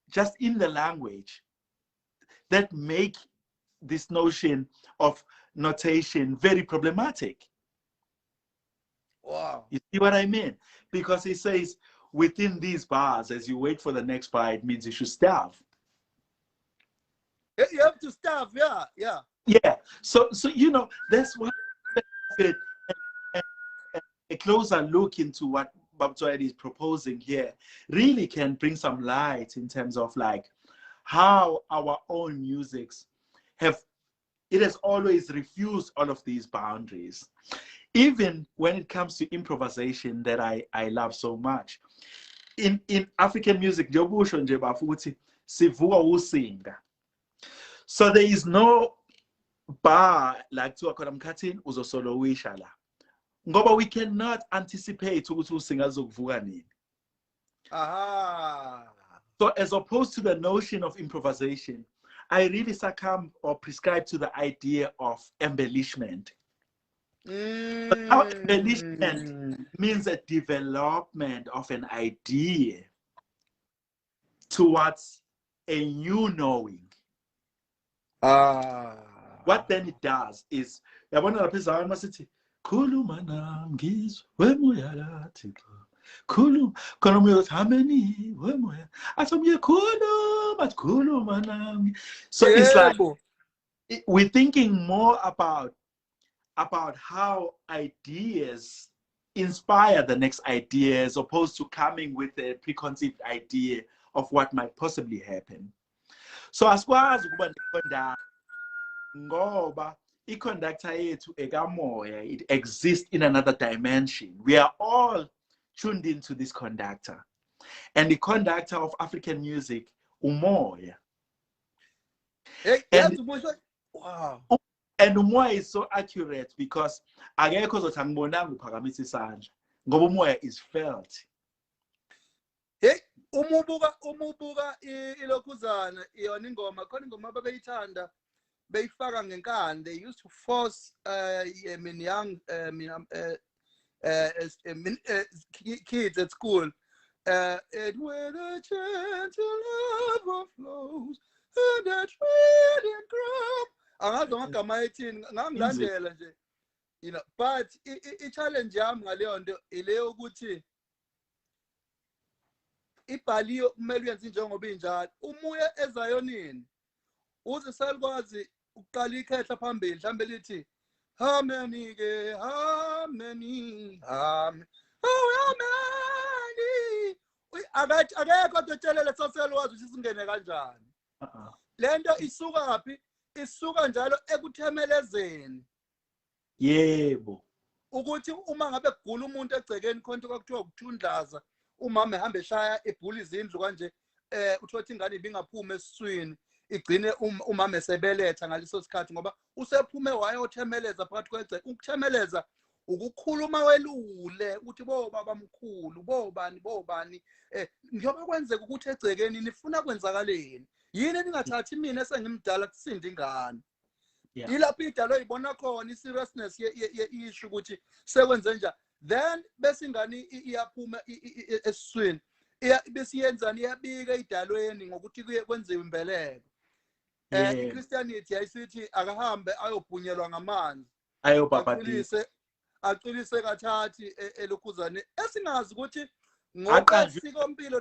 just in the language, that make this notion of notation very problematic. Wow. You see what I mean? Because he says within these bars, as you wait for the next bar, it means you should starve. You have to starve, yeah. Yeah. So you know, that's why a closer look into what Baba Tswayeli is proposing here really can bring some light in terms of like how our own musics has always refused all of these boundaries. Even when it comes to improvisation that I love so much. In African music, sivuka usinga. So there is no bar like to akhona Mkhathini uzosolowisha la. Ngoba we cannot anticipate ukuthi usinga zokuvuka nini. Aha. So as opposed to the notion of improvisation, I really succumb or prescribe to the idea of embellishment. But now embellishment means a development of an idea towards a new knowing. What then it does is, yabona lapha izwana masithi khuluma nami ngizwe wemoya lathixo khuluma khona umoya uthi hameni wemoya athi umoya khuluma nami. So it's like we're thinking more about how ideas inspire the next idea as opposed to coming with a preconceived idea of what might possibly happen. So asikwazi ukuba neconductor ngoba iconductor yethu ekamoya, it exists in another dimension. We are all tuned into this conductor, and the conductor of African music umoya. Wow. And umoya is so accurate because akekho zothi angibonanga uphakamisa isandla ngoba umoya is felt. Hey, umubuka ilokhuzana iyona ingoma khona ingoma ababeyithanda beyifaka ngenkani. They used to force kids at school and where the gentle love flows and that radiant crop. Angazi ngagama ethini ngangilandela nje, you know, but i-challenge yami ngaleyo nto ileyo ukuthi ibhaliyo kumele uyenze njengoba injalo. Umuya ezayonini uze salikwazi ukuqala ikhehla phambili mhlambe lithi hameni ke hameni hameni akekho otshelele saselwazi ukuthi singene kanjani. Lento isuka kaphi? Isuka njalo ekuthemelezeni. Yebo. Ukuthi uma ngabe kugula umuntu egcekeni khonto kwakuthiwa ukuthundlaza, umama ehamba eshaya ebhula izindlu kanje uthothi ingane ibingaphumi esiswini igcine umama esebeletha ngaleso sikhathi ngoba usephume wayothemeleza phakathi kwegceke. Ukuthemeleza ukukhuluma welule ukuthi bo baba mkhulu bo bani njengoba kwenzeka ukuthi egcekeni nifuna kwenzakaleni yini ningathathi mina esengimdala kusindi ingane. Ilapho idalo ibona khona i-seriousness ye-issue ukuthi sekwenze njani. Then bese ingane iyaphuma esiswini bese yenzani iyabika idalweni ngokuthi kwenziwe imbeleko. I-Christianity yayisithi akahambe ayobhunyelwa ngamanzi aqilise kathathi elokhuzane esingazi ukuthi ngokwesikompilo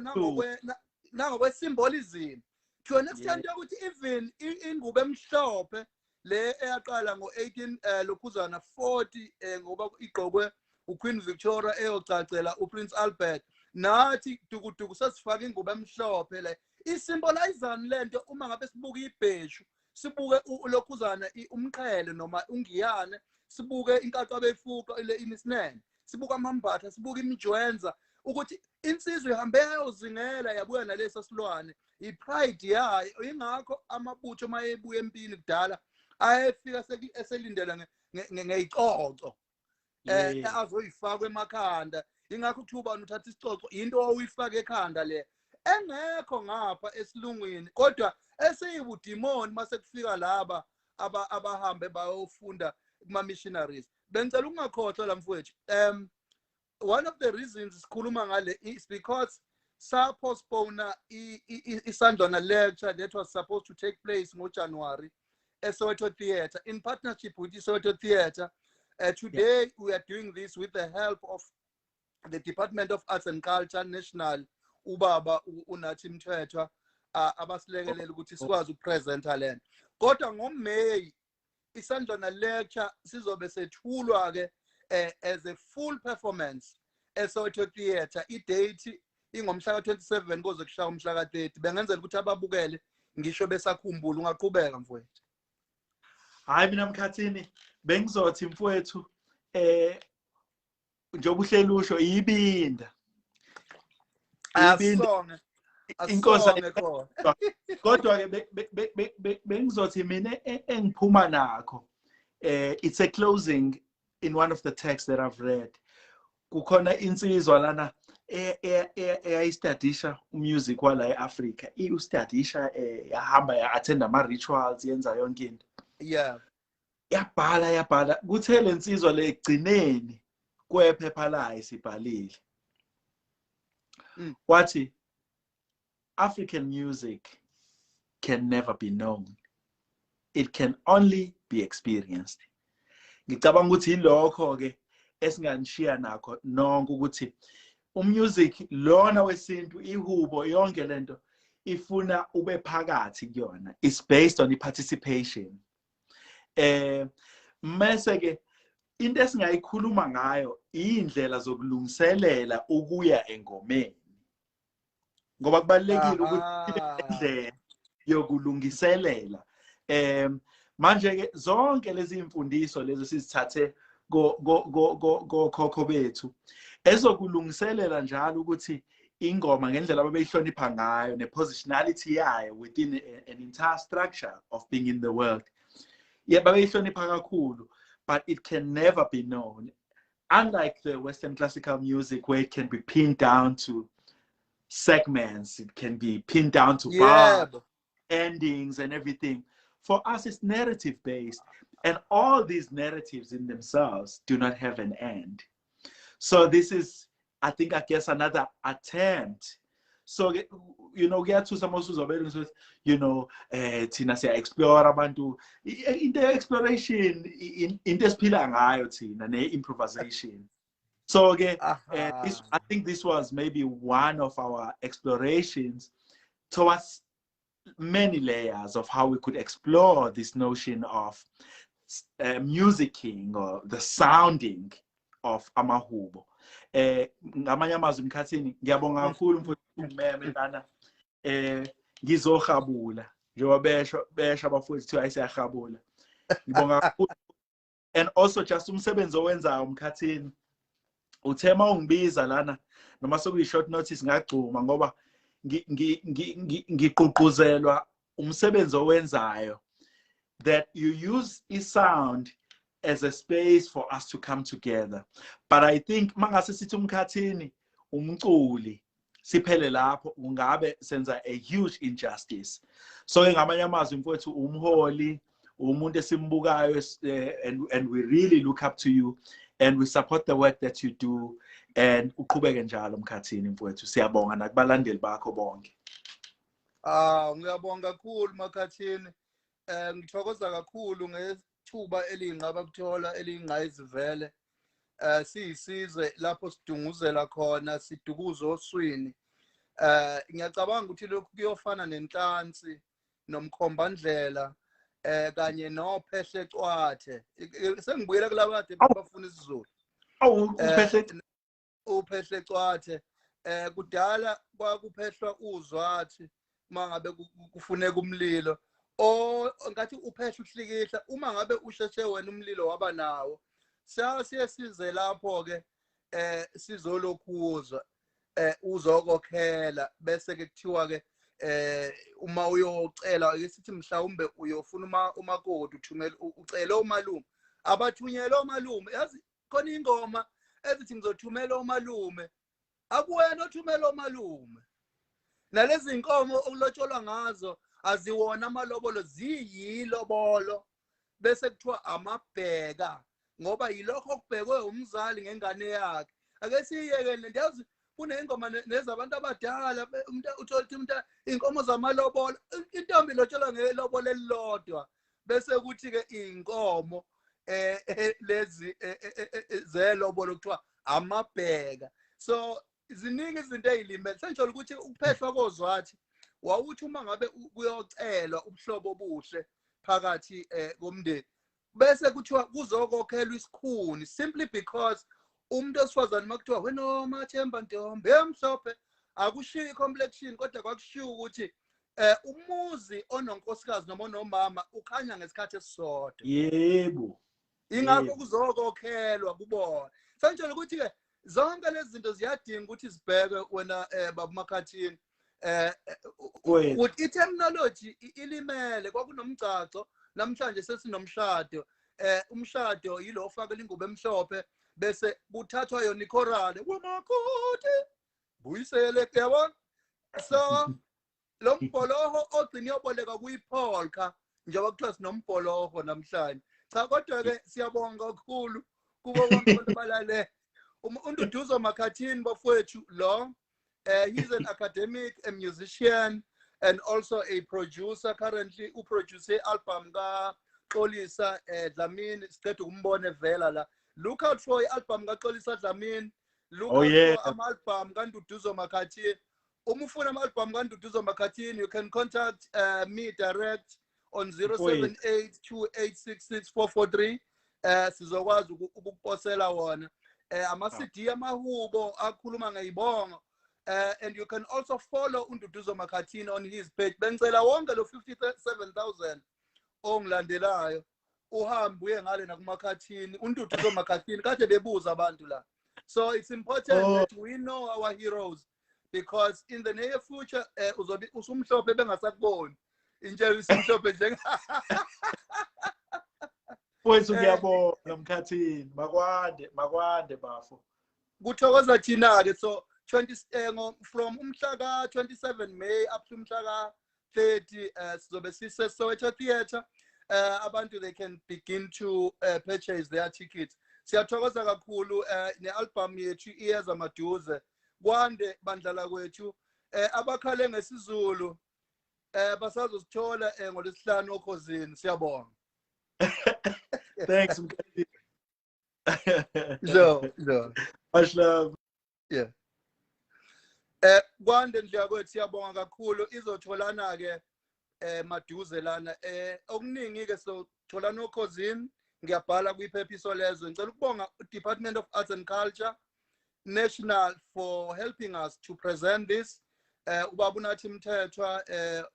nangokwe-symbolism to an extent yokuthi even ingubo emhlophe le eyaqala ngo-18 lokhuzana 40 ngoba igqokwe uQueen Victoria eyocacela uPrince Albert nathi dukuduku sesifaka ingubo emhlophe le isymbolizani lento. Uma ngabe sibuka ibheshu sibuke ulokhuzana umqhele noma ungiyane, sibuke inkatho abeyifuqa ile imisinene, sibuka amambatha, sibuka imijwenza, ukuthi insizwe ihambe yayozingela yabuya naleso silwane ipride yayo. Ingakho amabutho mayebuya empini kudala ayefika eselindela ngeyicoco azoyifaka emakhanda. Ingakho kuthiwa ubani uthatha isicoco into owuyifaka ekhanda le engekho ngapha esilungwini kodwa eseyibudimoni mase kufika laba abahambe bayofunda kuma missionaries. Bengicela ungakhohlwa la mfowethu. One of the reasons sikhuluma ngale is because postpone isandlwana lecture that was supposed to take place in January at Soweto Theatre in partnership with the Soweto Theatre. Today we are doing this with the help of the Department of Arts and Culture National. Ubaba unathi Mthethwa abasilekelela ukuthi sikwazi ukupresenta lento. Kodwa ngoMay isandlwana lecture sizobe sethulwa ke as a full performance eSoweto Theatre. I-date ingomhla ka-27 kuze kushaya umhla ka-30. Bengenzela ukuthi ababukele ngisho besakhumbula. Ungaqhubeka mfowethu. Hayi mina Mkhathini bengizothi mfowethu njengoba uhleli usho ibinda. Asonge inkosi asonge khona. kodwa ke bengizothi mina engiphuma nakho it's a closing in one of the texts that I've read. Kukhona insizwa lana eyayistadisha music wala eAfrica. Ustadisha yahamba ya-attend ama-rituals yenza yonke into. Yeah. Yabhala kuthe le nsizwa le egcineni kwephepha layo sibhalile. Wathi African music can never be known. It can only be experienced. Ngicabanga ukuthi ilokho ke esinganishiya nakho nonke ukuthi umusic lona wesintu ihubo yonke lento ifuna ube phakathi kuyona. It's based on the participation. Mase ke into esingayikhuluma ngayo indlela zokulungiselela ukuya engomeni. Ngoba kubalekile ukuthi indlela yokulungiselela manje ke zonke lezi imfundiso lezi sizithathe gokhokho bethu ezokulungiselela njalo ukuthi ingoma ngendlela ababeyihlonipha ngayo nepositionality yayo within an entire structure of being in the world babeyihlonipha kakhulu, but it can never be known, unlike the Western classical music where it can be pinned down to segments, it can be pinned down to bars, endings and everything. For us, it's narrative based, and all these narratives in themselves do not have an end. So this is, I guess, another attempt. So, you know, get to some with, you know, Tina say explore abantu in the exploration in this pillar IoT and improvisation. So again, I think this was maybe one of our explorations towards many layers of how we could explore this notion of musicking or the sounding of amahubo. Ngamanye amazwi Mkhathini ngiyabonga kakhulu mfowethu ungimeme lana ngizohabula njengoba besho abafowethu kuthiwa ayisiyahabula. Ngibonga kakhulu, and also just umsebenzi owenzayo Mkhathini uthema ungibiza lana noma sokuyi short notice ngagcuma ngoba ngiququzelwa umsebenzi owenzayo, that you use sound as a space for us to come together. But I think mangase sithi Mkhathini umculi siphele lapho ungabe senza a huge injustice. So ngamanye amazwi mfowethu umholi umuntu esimbukayo, and we really look up to you and we support the work that you do, and uqhubeke njalo Mkhathini mfowethu. Siyabonga nakubalandeli bakho bonke. Ngiyabonga kakhulu Mkhathini. Ngithokoza kakhulu ngethuba elingaba kuthola elingayizivele. Siyisizwe lapho sidunguzela khona sidukuza oswini. Ngiyacabanga ukuthi lokhu kuyofana nenhlansi nomkhombandlela kanye nophehle cwathe. Sengibuyela kulabade bafuna isiZulu. Uphehle cwathe kudala kwakuphehlwa uzwathi mangabe kufuneka umlilo, ngathi uphehle uhlikihla uma ngabe usheshe wena umlilo waba nawo. Siye size lapho ke sizolokuzwa uzokokhela bese ke kuthiwa ke uma uyocela ake sithi mhlawumbe uyofuna umakoti ucela umalume, abathunyelwa umalume. Yazi khona ingoma ezithi ngizothumela umalume, akuwena othumela umalume. Nalezi inkomo okulotsholwa ngazo aziwona amalobolo, ziyilobolo bese kuthiwa amabheka ngoba yilokho okubhekwe umzali ngengane yakhe. Ake siyekele ndiyazi kunengoma nezabantu abadala umuntu uthola ukuthi umuntu inkomo zamalobolo, intombi ilotsholwa ngelobolo elilodwa bese kuthi ke inkomo lezi zelobolo kuthiwa amabheka. So ziningi izinto ezilimele. Senjalo ukuthi ukuphehlwa kozwathi wawuthi uma ngabe kuyocelwa ubuhlobo obuhle phakathi komndeni bese kuthiwa kuzokokhelwa isikhuni, simply because umuntu osifazane makuthiwa wena Mathemba Ntombi emhlophe akushiyo i-complexion kodwa kwakushiyo ukuthi umuzi ononkosikazi noma onomama ukhanya ngesikhathi esisodwa. Yebo. Ingakho kuzokokhelwa kubona. Senjalo ukuthi ke zonke lezi zinto ziyadinga ukuthi sibheke wena baba Mkhathini ukuthi i-technology ilimele kwakunomgcaco namhlanje sesinomshado umshado yilo ofakela ingubo emhlophe bese kuthathwa yona ikhorale kwamakoti buyisele yabona so lo mbholoho ogcina yoboleka kuyipolka njengoba kuthiwa sinombholoho namhlanje cha kodwa ke siyabonga kakhulu kubo bonke abantu balale uNduduzo Mkhathini bafowethu lo he's an academic, a musician, and also a producer. Currently, who produces album ka Xolisa Dlamini. Siqeda ukumbona evela la. Look out for album ka Xolisa Dlamini. Look out for album ka Nduduzo Mkhathini. Uma ufuna album ka Nduduzo Mkhathini, you can contact me direct on 07828666443. Sizokwazi ukuposela wona. Ama-CD amahubo akhuluma ngayibonga. And you can also follow Nduduzo Mkhathini on his page. Bengicela wonke lo 57,000 ongilandelayo uhambe uye ngale nakuMkhathini uNduduzo Mkhathini kade bebuza abantu la. So it's important that we know our heroes because in the near future uzobe usumhlophe bengasakuboni. Intshela usimhlophe nje. Wethu ngiyabonga Mkhathini makwande bafo. Kuthokoza thina ke so 20 from umhla ka 27 May up to umhla ka 30 sizobe sise Soweto Theatre. Abantu they can begin to purchase their tickets. Siyathokoza kakhulu ne-album yethu iyeza maduze kwande bandlala kwethu abakhale ngesizulu basazosithola ngolesihlanu okhosini siyabonga. Thanks Mkhathini. No. Much love. Yeah. Kwande ndlela kwethu siyabonga kakhulu izotholana ke maduze lana okuningi ke sotholana okhosini ngiyabhala kwiphephiso lezo ngicela ukubonga Department of Arts and Culture National for helping us to present this ubaba unathi Mthethwa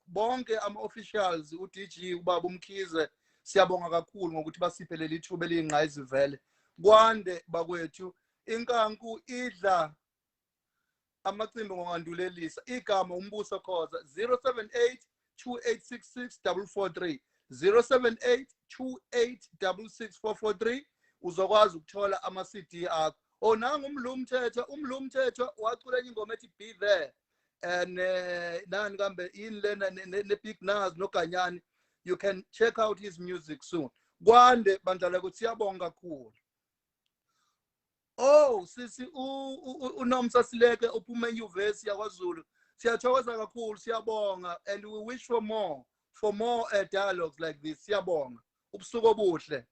bonke ama officials uDG ubaba uMkhize siyabonga kakhulu ngokuthi basiphe leli thuba elingqayizi vele kwande bakwethu inkanku idla amacimbi ngongandulelisa igama uMbuso Khoza 07828664443 07828664443 uzokwazi ukuthola ama CD akho onanga umlumthethwa wacula ingoma ethi Be There and nani kambe in lena ne Big Nas noGanyani. You can check out his music soon. Kwande bandlala kuthi siyabonga kakhulu. Oh sisi uNomsa Sileke uphuma enyuvesi yakwaZulu siyathokoza kakhulu siyabonga and we wish for more dialogues like this siyabonga ubusuku obuhle.